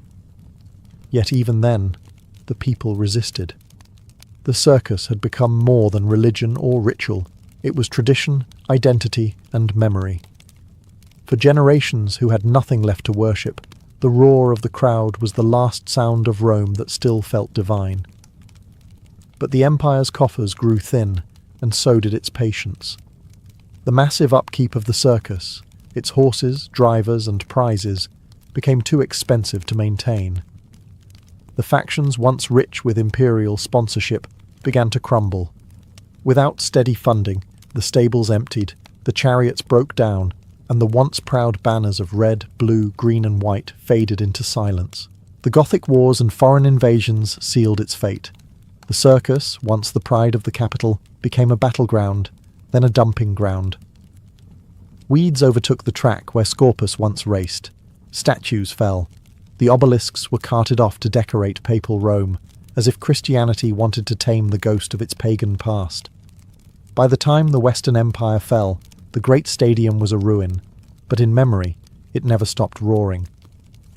Yet even then, the people resisted. The circus had become more than religion or ritual. It was tradition, identity, and memory. For generations who had nothing left to worship, the roar of the crowd was the last sound of Rome that still felt divine. But the empire's coffers grew thin, and so did its patience. The massive upkeep of the circus, its horses, drivers, and prizes, became too expensive to maintain. The factions once rich with imperial sponsorship began to crumble. Without steady funding, the stables emptied, the chariots broke down, and the once proud banners of red, blue, green and white faded into silence. The Gothic wars and foreign invasions sealed its fate. The circus, once the pride of the capital, became a battleground, then a dumping ground. Weeds overtook the track where Circus once raced. Statues fell. The obelisks were carted off to decorate papal Rome, as if Christianity wanted to tame the ghost of its pagan past. By the time the Western Empire fell, the great stadium was a ruin, but in memory, it never stopped roaring.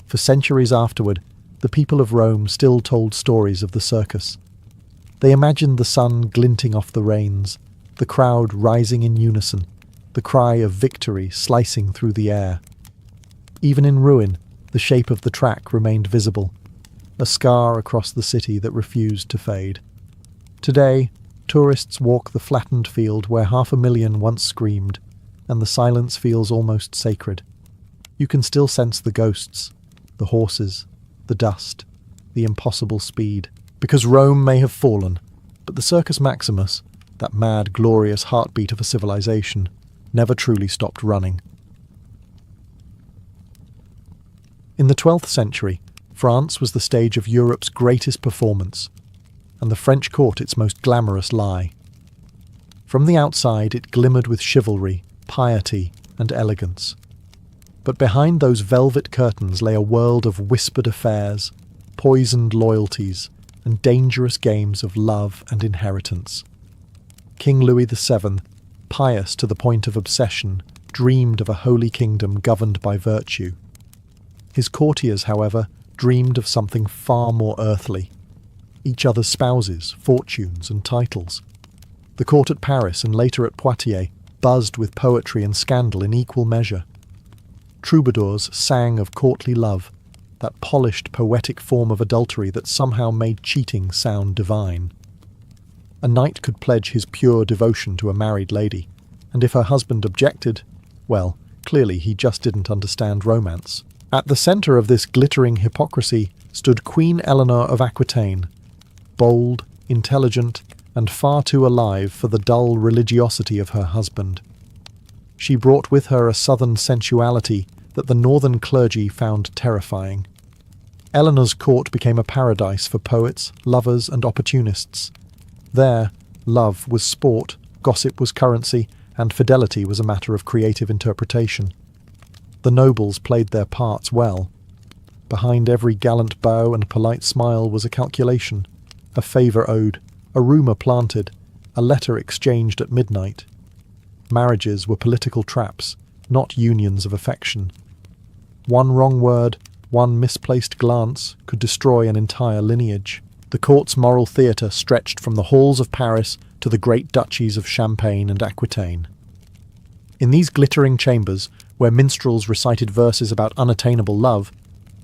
For centuries afterward, the people of Rome still told stories of the circus. They imagined the sun glinting off the reins, the crowd rising in unison, the cry of victory slicing through the air. Even in ruin, the shape of the track remained visible, a scar across the city that refused to fade. Today, tourists walk the flattened field where 500,000 once screamed, and the silence feels almost sacred. You can still sense the ghosts, the horses, the dust, the impossible speed. Because Rome may have fallen, but the Circus Maximus, that mad, glorious heartbeat of a civilization, never truly stopped running. In the 12th century, France was the stage of Europe's greatest performance, and the French court its most glamorous lie. From the outside it glimmered with chivalry, piety, and elegance. But behind those velvet curtains lay a world of whispered affairs, poisoned loyalties, and dangerous games of love and inheritance. King Louis VII, pious to the point of obsession, dreamed of a holy kingdom governed by virtue. His courtiers, however, dreamed of something far more earthly. Each other's spouses, fortunes, and titles. The court at Paris and later at Poitiers buzzed with poetry and scandal in equal measure. Troubadours sang of courtly love, that polished poetic form of adultery that somehow made cheating sound divine. A knight could pledge his pure devotion to a married lady, and if her husband objected, well, clearly he just didn't understand romance. At the centre of this glittering hypocrisy stood Queen Eleanor of Aquitaine, bold, intelligent, and far too alive for the dull religiosity of her husband. She brought with her a southern sensuality that the northern clergy found terrifying. Eleanor's court became a paradise for poets, lovers, and opportunists. There, love was sport, gossip was currency, and fidelity was a matter of creative interpretation. The nobles played their parts well. Behind every gallant bow and polite smile was a calculation, a favour owed, a rumour planted, a letter exchanged at midnight. Marriages were political traps, not unions of affection. One wrong word, one misplaced glance could destroy an entire lineage. The court's moral theatre stretched from the halls of Paris to the great duchies of Champagne and Aquitaine. In these glittering chambers, where minstrels recited verses about unattainable love,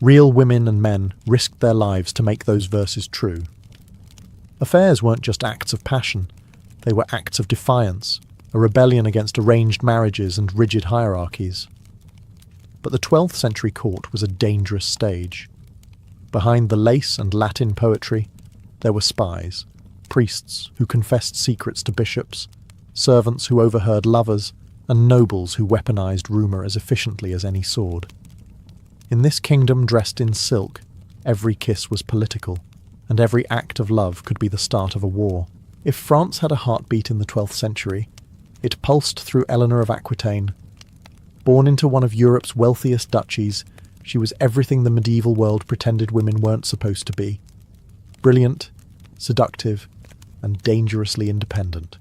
real women and men risked their lives to make those verses true. Affairs weren't just acts of passion, they were acts of defiance, a rebellion against arranged marriages and rigid hierarchies. But the 12th century court was a dangerous stage. Behind the lace and Latin poetry, there were spies, priests who confessed secrets to bishops, servants who overheard lovers, and nobles who weaponized rumour as efficiently as any sword. In this kingdom dressed in silk, every kiss was political, and every act of love could be the start of a war. If France had a heartbeat in the 12th century, it pulsed through Eleanor of Aquitaine. Born into one of Europe's wealthiest duchies, she was everything the medieval world pretended women weren't supposed to be. Brilliant, seductive, and dangerously independent.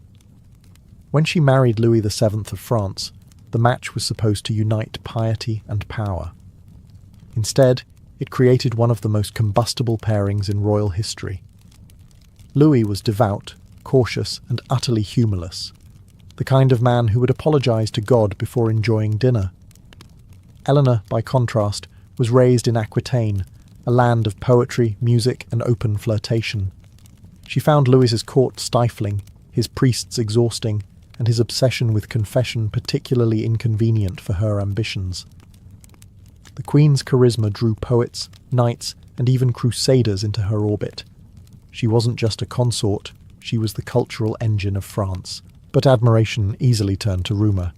When she married Louis VII of France, the match was supposed to unite piety and power. Instead, it created one of the most combustible pairings in royal history. Louis was devout, cautious, and utterly humorless, the kind of man who would apologize to God before enjoying dinner. Eleanor, by contrast, was raised in Aquitaine, a land of poetry, music, and open flirtation. She found Louis's court stifling, his priests exhausting, and his obsession with confession particularly inconvenient for her ambitions. The Queen's charisma drew poets, knights, and even crusaders into her orbit. She wasn't just a consort, she was the cultural engine of France. But admiration easily turned to rumour.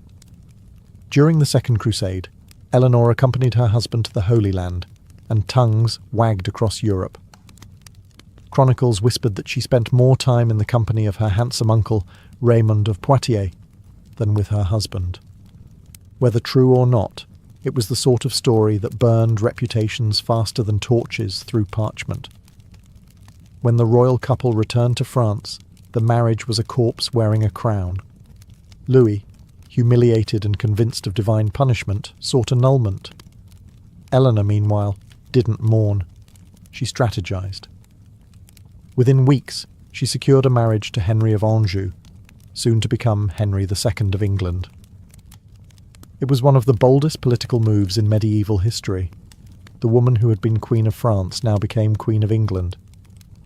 During the Second Crusade, Eleanor accompanied her husband to the Holy Land, and tongues wagged across Europe. Chronicles whispered that she spent more time in the company of her handsome uncle, Raymond of Poitiers, than with her husband. Whether true or not, it was the sort of story that burned reputations faster than torches through parchment. When the royal couple returned to France, the marriage was a corpse wearing a crown. Louis, humiliated and convinced of divine punishment, sought annulment. Eleanor, meanwhile, didn't mourn. She strategized. Within weeks, she secured a marriage to Henry of Anjou, soon to become Henry II of England. It was one of the boldest political moves in medieval history. The woman who had been Queen of France now became Queen of England,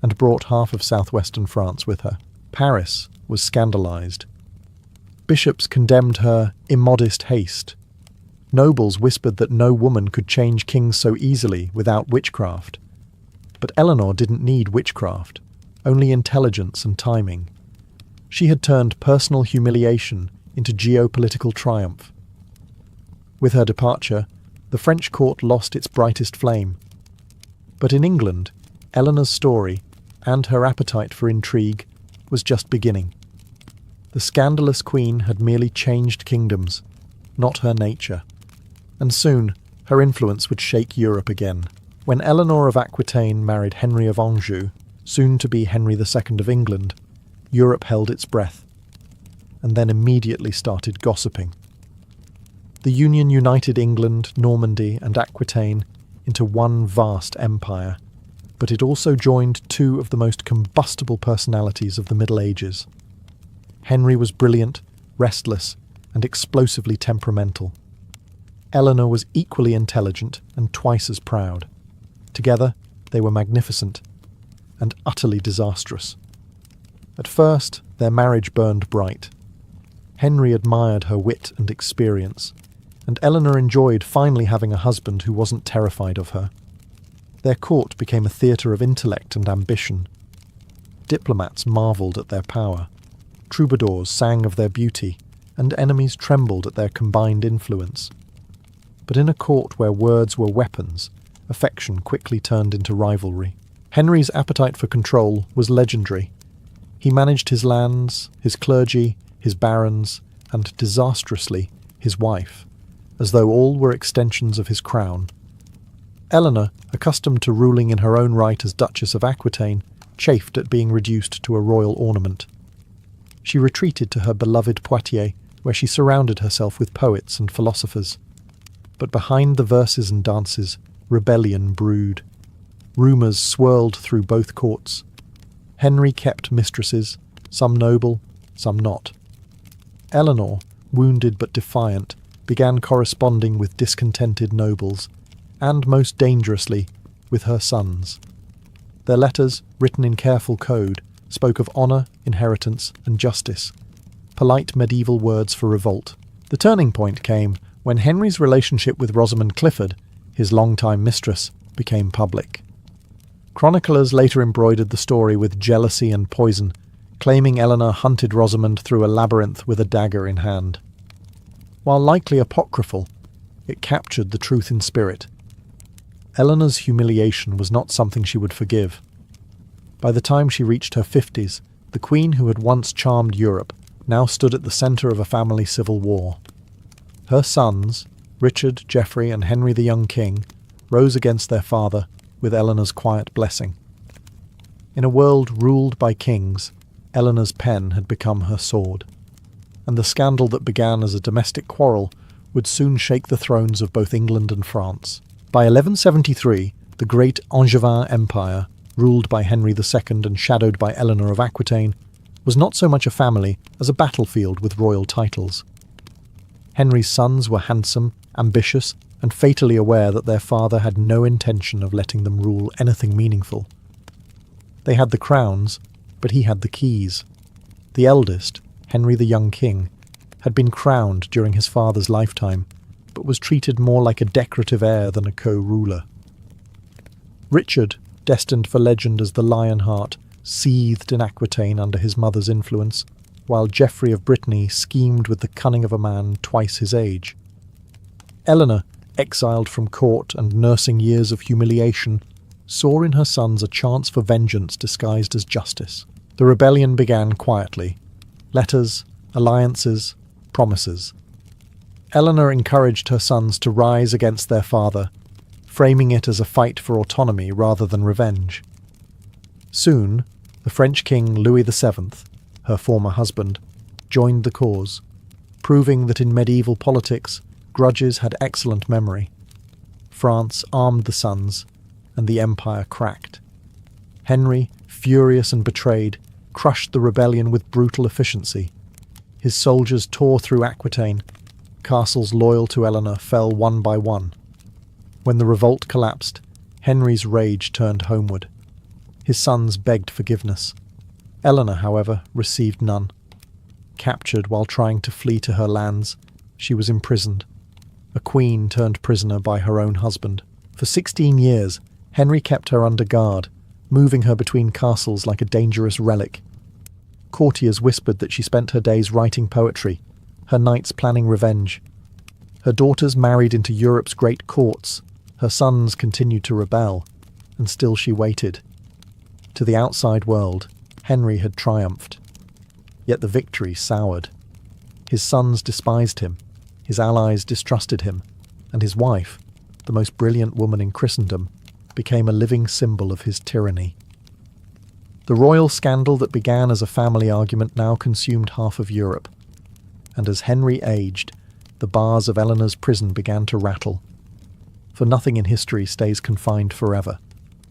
and brought half of southwestern France with her. Paris was scandalized. Bishops condemned her immodest haste. Nobles whispered that no woman could change kings so easily without witchcraft. But Eleanor didn't need witchcraft, only intelligence and timing. She had turned personal humiliation into geopolitical triumph. With her departure, the French court lost its brightest flame. But in England, Eleanor's story, and her appetite for intrigue, was just beginning. The scandalous queen had merely changed kingdoms, not her nature. And soon, her influence would shake Europe again. When Eleanor of Aquitaine married Henry of Anjou, soon to be Henry II of England, Europe held its breath, and then immediately started gossiping. The union united England, Normandy, and Aquitaine into one vast empire, but it also joined two of the most combustible personalities of the Middle Ages. Henry was brilliant, restless, and explosively temperamental. Eleanor was equally intelligent and twice as proud. Together, they were magnificent and utterly disastrous. At first, their marriage burned bright. Henry admired her wit and experience, and Eleanor enjoyed finally having a husband who wasn't terrified of her. Their court became a theatre of intellect and ambition. Diplomats marvelled at their power. Troubadours sang of their beauty, and enemies trembled at their combined influence. But in a court where words were weapons, affection quickly turned into rivalry. Henry's appetite for control was legendary. He managed his lands, his clergy, his barons, and, disastrously, his wife, as though all were extensions of his crown. Eleanor, accustomed to ruling in her own right as Duchess of Aquitaine, chafed at being reduced to a royal ornament. She retreated to her beloved Poitiers, where she surrounded herself with poets and philosophers. But behind the verses and dances, rebellion brewed. Rumours swirled through both courts. Henry kept mistresses, some noble, some not. Eleanor, wounded but defiant, began corresponding with discontented nobles, and most dangerously, with her sons. Their letters, written in careful code, spoke of honour, inheritance, and justice, polite medieval words for revolt. The turning point came when Henry's relationship with Rosamund Clifford, his longtime mistress, became public. Chroniclers later embroidered the story with jealousy and poison, claiming Eleanor hunted Rosamund through a labyrinth with a dagger in hand. While likely apocryphal, it captured the truth in spirit. Eleanor's humiliation was not something she would forgive. By the time she reached her 50s, the queen who had once charmed Europe now stood at the centre of a family civil war. Her sons, Richard, Geoffrey, and Henry the young king, rose against their father with Eleanor's quiet blessing. In a world ruled by kings, Eleanor's pen had become her sword, and the scandal that began as a domestic quarrel would soon shake the thrones of both England and France. By 1173, the great Angevin Empire, ruled by Henry II and shadowed by Eleanor of Aquitaine, was not so much a family as a battlefield with royal titles. Henry's sons were handsome, ambitious, and fatally aware that their father had no intention of letting them rule anything meaningful. They had the crowns, but he had the keys. The eldest, Henry the young king, had been crowned during his father's lifetime, but was treated more like a decorative heir than a co-ruler. Richard, destined for legend as the Lionheart, seethed in Aquitaine under his mother's influence, while Geoffrey of Brittany schemed with the cunning of a man twice his age. Eleanor, exiled from court and nursing years of humiliation, saw in her sons a chance for vengeance disguised as justice. The rebellion began quietly. Letters, alliances, promises. Eleanor encouraged her sons to rise against their father, framing it as a fight for autonomy rather than revenge. Soon, the French king Louis VII, her former husband, joined the cause, proving that in medieval politics, grudges had excellent memory. France armed the sons, and the empire cracked. Henry, furious and betrayed, crushed the rebellion with brutal efficiency. His soldiers tore through Aquitaine, castles loyal to Eleanor fell one by one. When the revolt collapsed, Henry's rage turned homeward. His sons begged forgiveness. Eleanor, however, received none. Captured while trying to flee to her lands, she was imprisoned. A queen turned prisoner by her own husband. For 16 years, Henry kept her under guard, moving her between castles like a dangerous relic. Courtiers whispered that she spent her days writing poetry, her nights planning revenge. Her daughters married into Europe's great courts, her sons continued to rebel, and still she waited. To the outside world, Henry had triumphed. Yet the victory soured. His sons despised him, his allies distrusted him, and his wife, the most brilliant woman in Christendom, became a living symbol of his tyranny. The royal scandal that began as a family argument now consumed half of Europe, and as Henry aged, the bars of Eleanor's prison began to rattle. For nothing in history stays confined forever,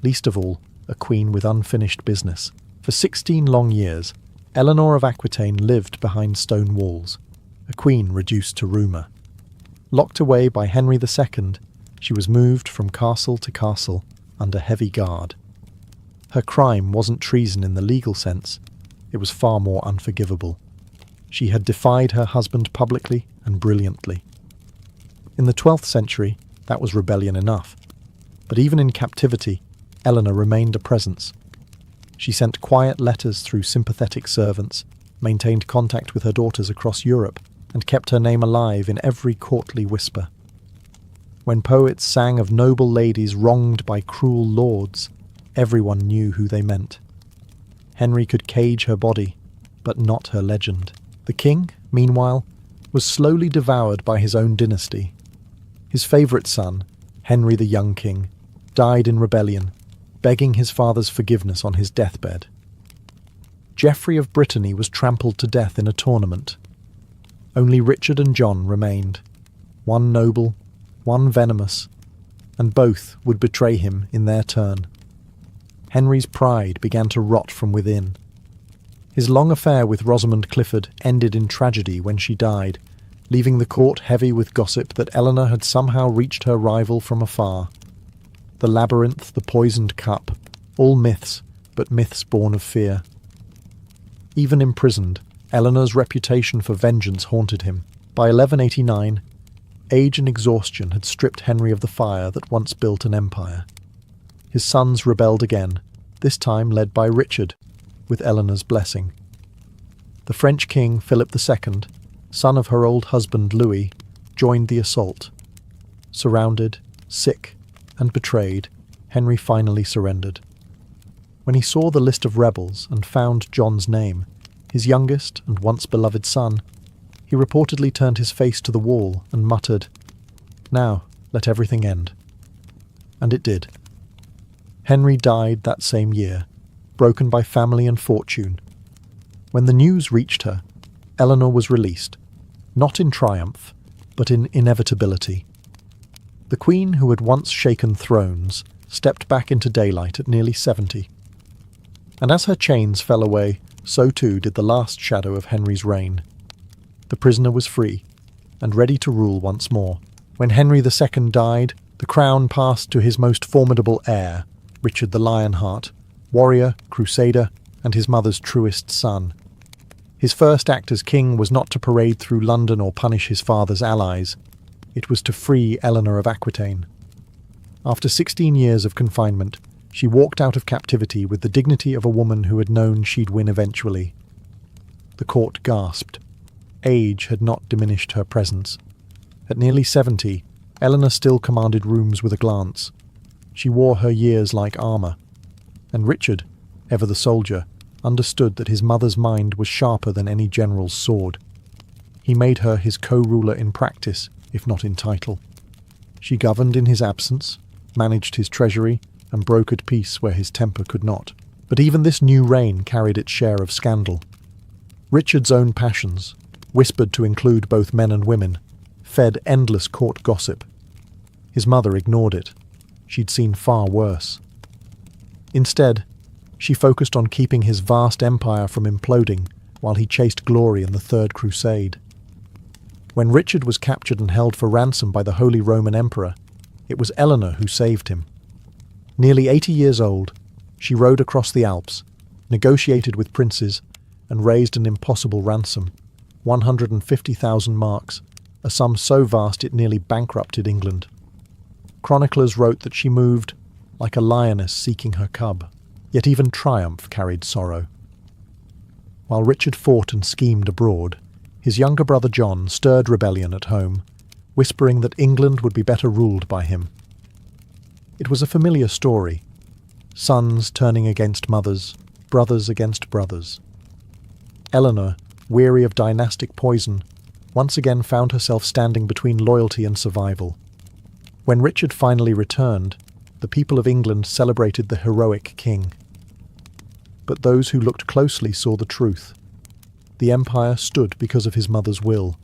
least of all a queen with unfinished business. For 16 long years, Eleanor of Aquitaine lived behind stone walls, a queen reduced to rumour. Locked away by Henry II, she was moved from castle to castle under heavy guard. Her crime wasn't treason in the legal sense, it was far more unforgivable. She had defied her husband publicly and brilliantly. In the 12th century, that was rebellion enough. But even in captivity, Eleanor remained a presence. She sent quiet letters through sympathetic servants, maintained contact with her daughters across Europe, and kept her name alive in every courtly whisper. When poets sang of noble ladies wronged by cruel lords, everyone knew who they meant. Henry could cage her body, but not her legend. The king, meanwhile, was slowly devoured by his own dynasty. His favourite son, Henry the young king, died in rebellion, begging his father's forgiveness on his deathbed. Geoffrey of Brittany was trampled to death in a tournament. Only Richard and John remained, one noble, one venomous, and both would betray him in their turn. Henry's pride began to rot from within. His long affair with Rosamund Clifford ended in tragedy when she died, leaving the court heavy with gossip that Eleanor had somehow reached her rival from afar. The labyrinth, the poisoned cup, all myths, but myths born of fear. Even imprisoned, Eleanor's reputation for vengeance haunted him. By 1189, age and exhaustion had stripped Henry of the fire that once built an empire. His sons rebelled again, this time led by Richard, with Eleanor's blessing. The French king Philip II, son of her old husband Louis, joined the assault. Surrounded, sick, and betrayed, Henry finally surrendered. When he saw the list of rebels and found John's name, his youngest and once beloved son, he reportedly turned his face to the wall and muttered, "Now, let everything end." And it did. Henry died that same year, broken by family and fortune. When the news reached her, Eleanor was released, not in triumph, but in inevitability. The queen who had once shaken thrones stepped back into daylight at nearly 70. And as her chains fell away, so too did the last shadow of Henry's reign. The prisoner was free, and ready to rule once more. When Henry II died, the crown passed to his most formidable heir, Richard the Lionheart, warrior, crusader, and his mother's truest son. His first act as king was not to parade through London or punish his father's allies. It was to free Eleanor of Aquitaine. After 16 years of confinement, she walked out of captivity with the dignity of a woman who had known she'd win eventually. The court gasped. Age had not diminished her presence. At nearly 70, Eleanor still commanded rooms with a glance. She wore her years like armour. And Richard, ever the soldier, understood that his mother's mind was sharper than any general's sword. He made her his co-ruler in practice, if not in title. She governed in his absence, managed his treasury, and brokered peace where his temper could not. But even this new reign carried its share of scandal. Richard's own passions, whispered to include both men and women, fed endless court gossip. His mother ignored it. She'd seen far worse. Instead, she focused on keeping his vast empire from imploding while he chased glory in the Third Crusade. When Richard was captured and held for ransom by the Holy Roman Emperor, it was Eleanor who saved him. Nearly 80 years old, she rode across the Alps, negotiated with princes, and raised an impossible ransom, 150,000 marks, a sum so vast it nearly bankrupted England. Chroniclers wrote that she moved like a lioness seeking her cub, yet even triumph carried sorrow. While Richard fought and schemed abroad, his younger brother John stirred rebellion at home, whispering that England would be better ruled by him. It was a familiar story, sons turning against mothers, brothers against brothers. Eleanor, weary of dynastic poison, once again found herself standing between loyalty and survival. When Richard finally returned, the people of England celebrated the heroic king. But those who looked closely saw the truth. The empire stood because of his mother's will.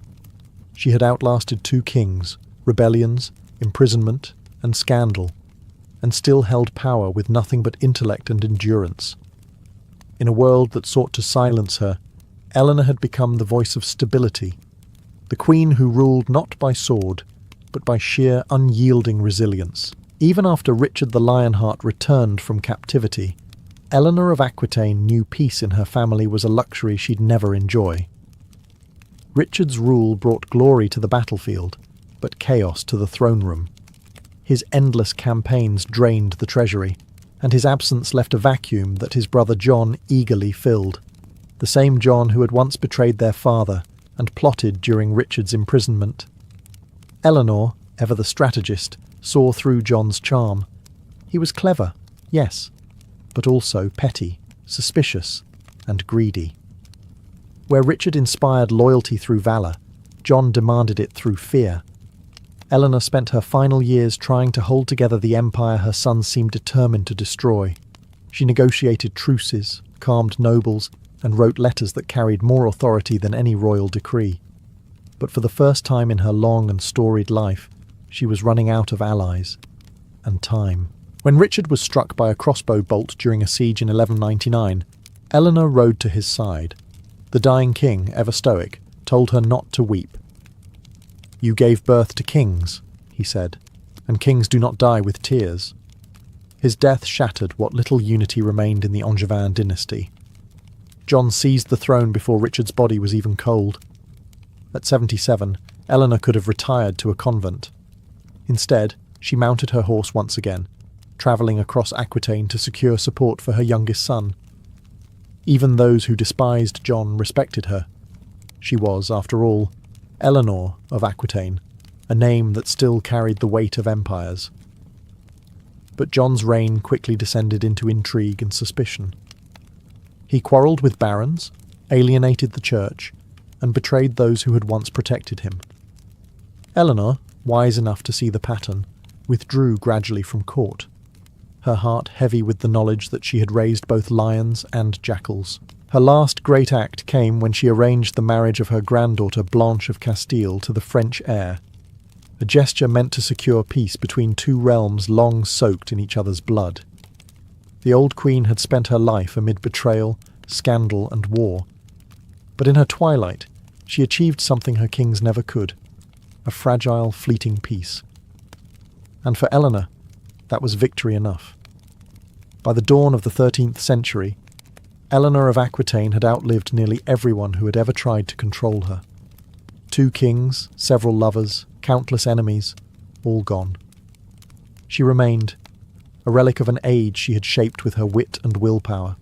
She had outlasted 2 kings, rebellions, imprisonment, and scandal, and still held power with nothing but intellect and endurance. In a world that sought to silence her, Eleanor had become the voice of stability, the queen who ruled not by sword, but by sheer unyielding resilience. Even after Richard the Lionheart returned from captivity, Eleanor of Aquitaine knew peace in her family was a luxury she'd never enjoy. Richard's rule brought glory to the battlefield, but chaos to the throne room. His endless campaigns drained the treasury, and his absence left a vacuum that his brother John eagerly filled. The same John who had once betrayed their father and plotted during Richard's imprisonment. Eleanor, ever the strategist, saw through John's charm. He was clever, yes, but also petty, suspicious, and greedy. Where Richard inspired loyalty through valour, John demanded it through fear. Eleanor spent her final years trying to hold together the empire her son seemed determined to destroy. She negotiated truces, calmed nobles, and wrote letters that carried more authority than any royal decree. But for the first time in her long and storied life, she was running out of allies and time. When Richard was struck by a crossbow bolt during a siege in 1199, Eleanor rode to his side. The dying king, ever stoic, told her not to weep. "You gave birth to kings," he said, "and kings do not die with tears." His death shattered what little unity remained in the Angevin dynasty. John seized the throne before Richard's body was even cold. At 77, Eleanor could have retired to a convent. Instead, she mounted her horse once again, travelling across Aquitaine to secure support for her youngest son. Even those who despised John respected her. She was, after all, Eleanor of Aquitaine, a name that still carried the weight of empires. But John's reign quickly descended into intrigue and suspicion. He quarrelled with barons, alienated the church, and betrayed those who had once protected him. Eleanor, wise enough to see the pattern, withdrew gradually from court, her heart heavy with the knowledge that she had raised both lions and jackals. Her last great act came when she arranged the marriage of her granddaughter Blanche of Castile to the French heir, a gesture meant to secure peace between 2 realms long soaked in each other's blood. The old queen had spent her life amid betrayal, scandal, and war, but in her twilight she achieved something her kings never could, a fragile, fleeting peace. And for Eleanor, that was victory enough. By the dawn of the 13th century, Eleanor of Aquitaine had outlived nearly everyone who had ever tried to control her. 2 kings, several lovers, countless enemies, all gone. She remained, a relic of an age she had shaped with her wit and willpower.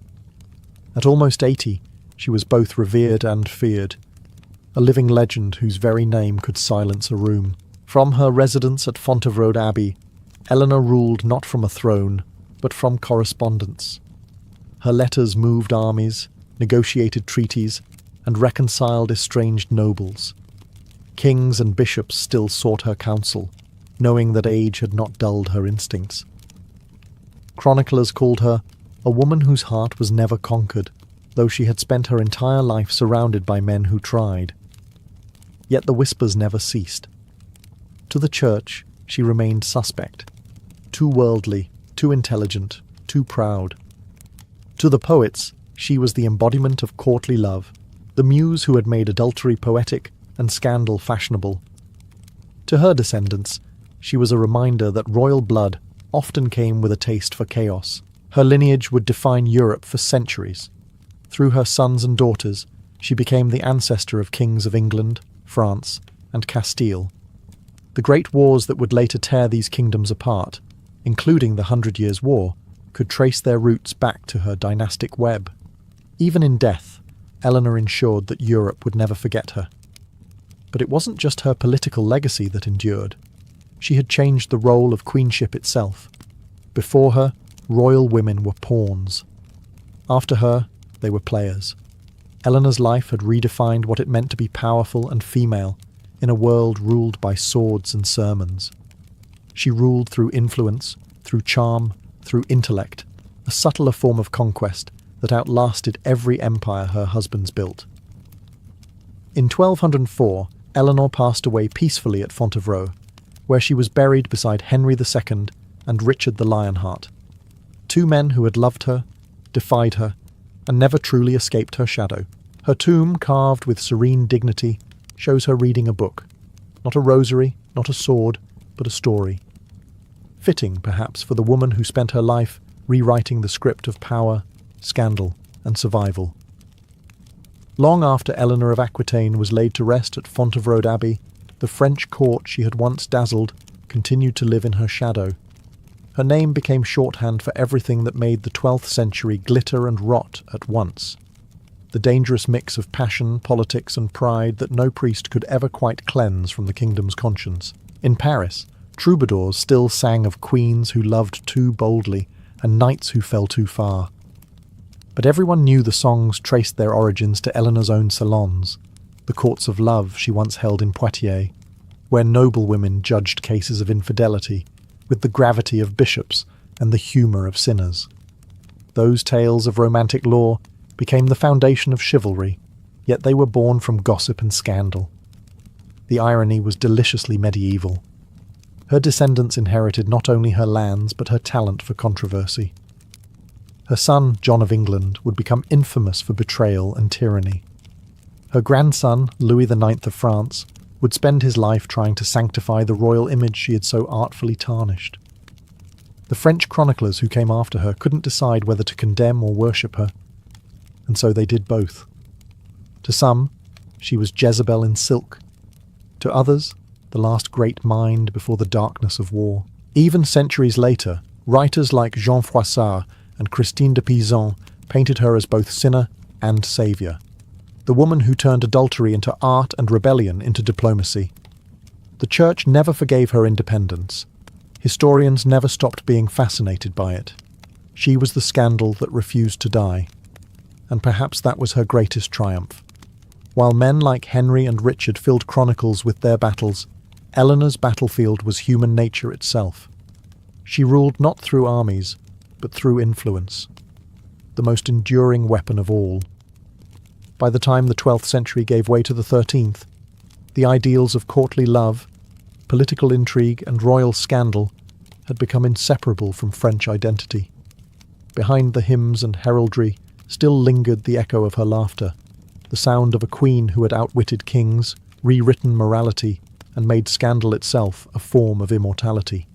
At almost 80, she was both revered and feared, a living legend whose very name could silence a room. From her residence at Fontevraud Abbey, Eleanor ruled not from a throne, but from correspondence. Her letters moved armies, negotiated treaties, and reconciled estranged nobles. Kings and bishops still sought her counsel, knowing that age had not dulled her instincts. Chroniclers called her a woman whose heart was never conquered, though she had spent her entire life surrounded by men who tried. Yet the whispers never ceased. To the church, she remained suspect. Too worldly, too intelligent, too proud. To the poets, she was the embodiment of courtly love, the muse who had made adultery poetic and scandal fashionable. To her descendants, she was a reminder that royal blood often came with a taste for chaos. Her lineage would define Europe for centuries. Through her sons and daughters, she became the ancestor of kings of England, France, and Castile. The great wars that would later tear these kingdoms apart, including the 100 Years' War, could trace their roots back to her dynastic web. Even in death, Eleanor ensured that Europe would never forget her. But it wasn't just her political legacy that endured. She had changed the role of queenship itself. Before her, royal women were pawns. After her, they were players. Eleanor's life had redefined what it meant to be powerful and female in a world ruled by swords and sermons. She ruled through influence, through charm, through intellect, a subtler form of conquest that outlasted every empire her husbands built. In 1204, Eleanor passed away peacefully at Fontevraud, where she was buried beside Henry II and Richard the Lionheart, two men who had loved her, defied her, and never truly escaped her shadow. Her tomb, carved with serene dignity, shows her reading a book. Not a rosary, not a sword, but a story. Fitting, perhaps, for the woman who spent her life rewriting the script of power, scandal, and survival. Long after Eleanor of Aquitaine was laid to rest at Fontevraud Abbey, the French court she had once dazzled continued to live in her shadow. Her name became shorthand for everything that made the 12th century glitter and rot at once. The dangerous mix of passion, politics, and pride that no priest could ever quite cleanse from the kingdom's conscience. In Paris, troubadours still sang of queens who loved too boldly and knights who fell too far. But everyone knew the songs traced their origins to Eleanor's own salons, the courts of love she once held in Poitiers, where noble women judged cases of infidelity with the gravity of bishops and the humour of sinners. Those tales of romantic lore became the foundation of chivalry, yet they were born from gossip and scandal. The irony was deliciously medieval. Her descendants inherited not only her lands but her talent for controversy. Her son, John of England, would become infamous for betrayal and tyranny. Her grandson, Louis IX of France, would spend his life trying to sanctify the royal image she had so artfully tarnished. The French chroniclers who came after her couldn't decide whether to condemn or worship her, and so they did both. To some, she was Jezebel in silk. To others, the last great mind before the darkness of war. Even centuries later, writers like Jean Froissart and Christine de Pizan painted her as both sinner and saviour, the woman who turned adultery into art and rebellion into diplomacy. The Church never forgave her independence. Historians never stopped being fascinated by it. She was the scandal that refused to die. And perhaps that was her greatest triumph. While men like Henry and Richard filled chronicles with their battles, Eleanor's battlefield was human nature itself. She ruled not through armies, but through influence, the most enduring weapon of all. By the time the 12th century gave way to the 13th, the ideals of courtly love, political intrigue, and royal scandal had become inseparable from French identity. Behind the hymns and heraldry still lingered the echo of her laughter, the sound of a queen who had outwitted kings, rewritten morality, and made scandal itself a form of immortality.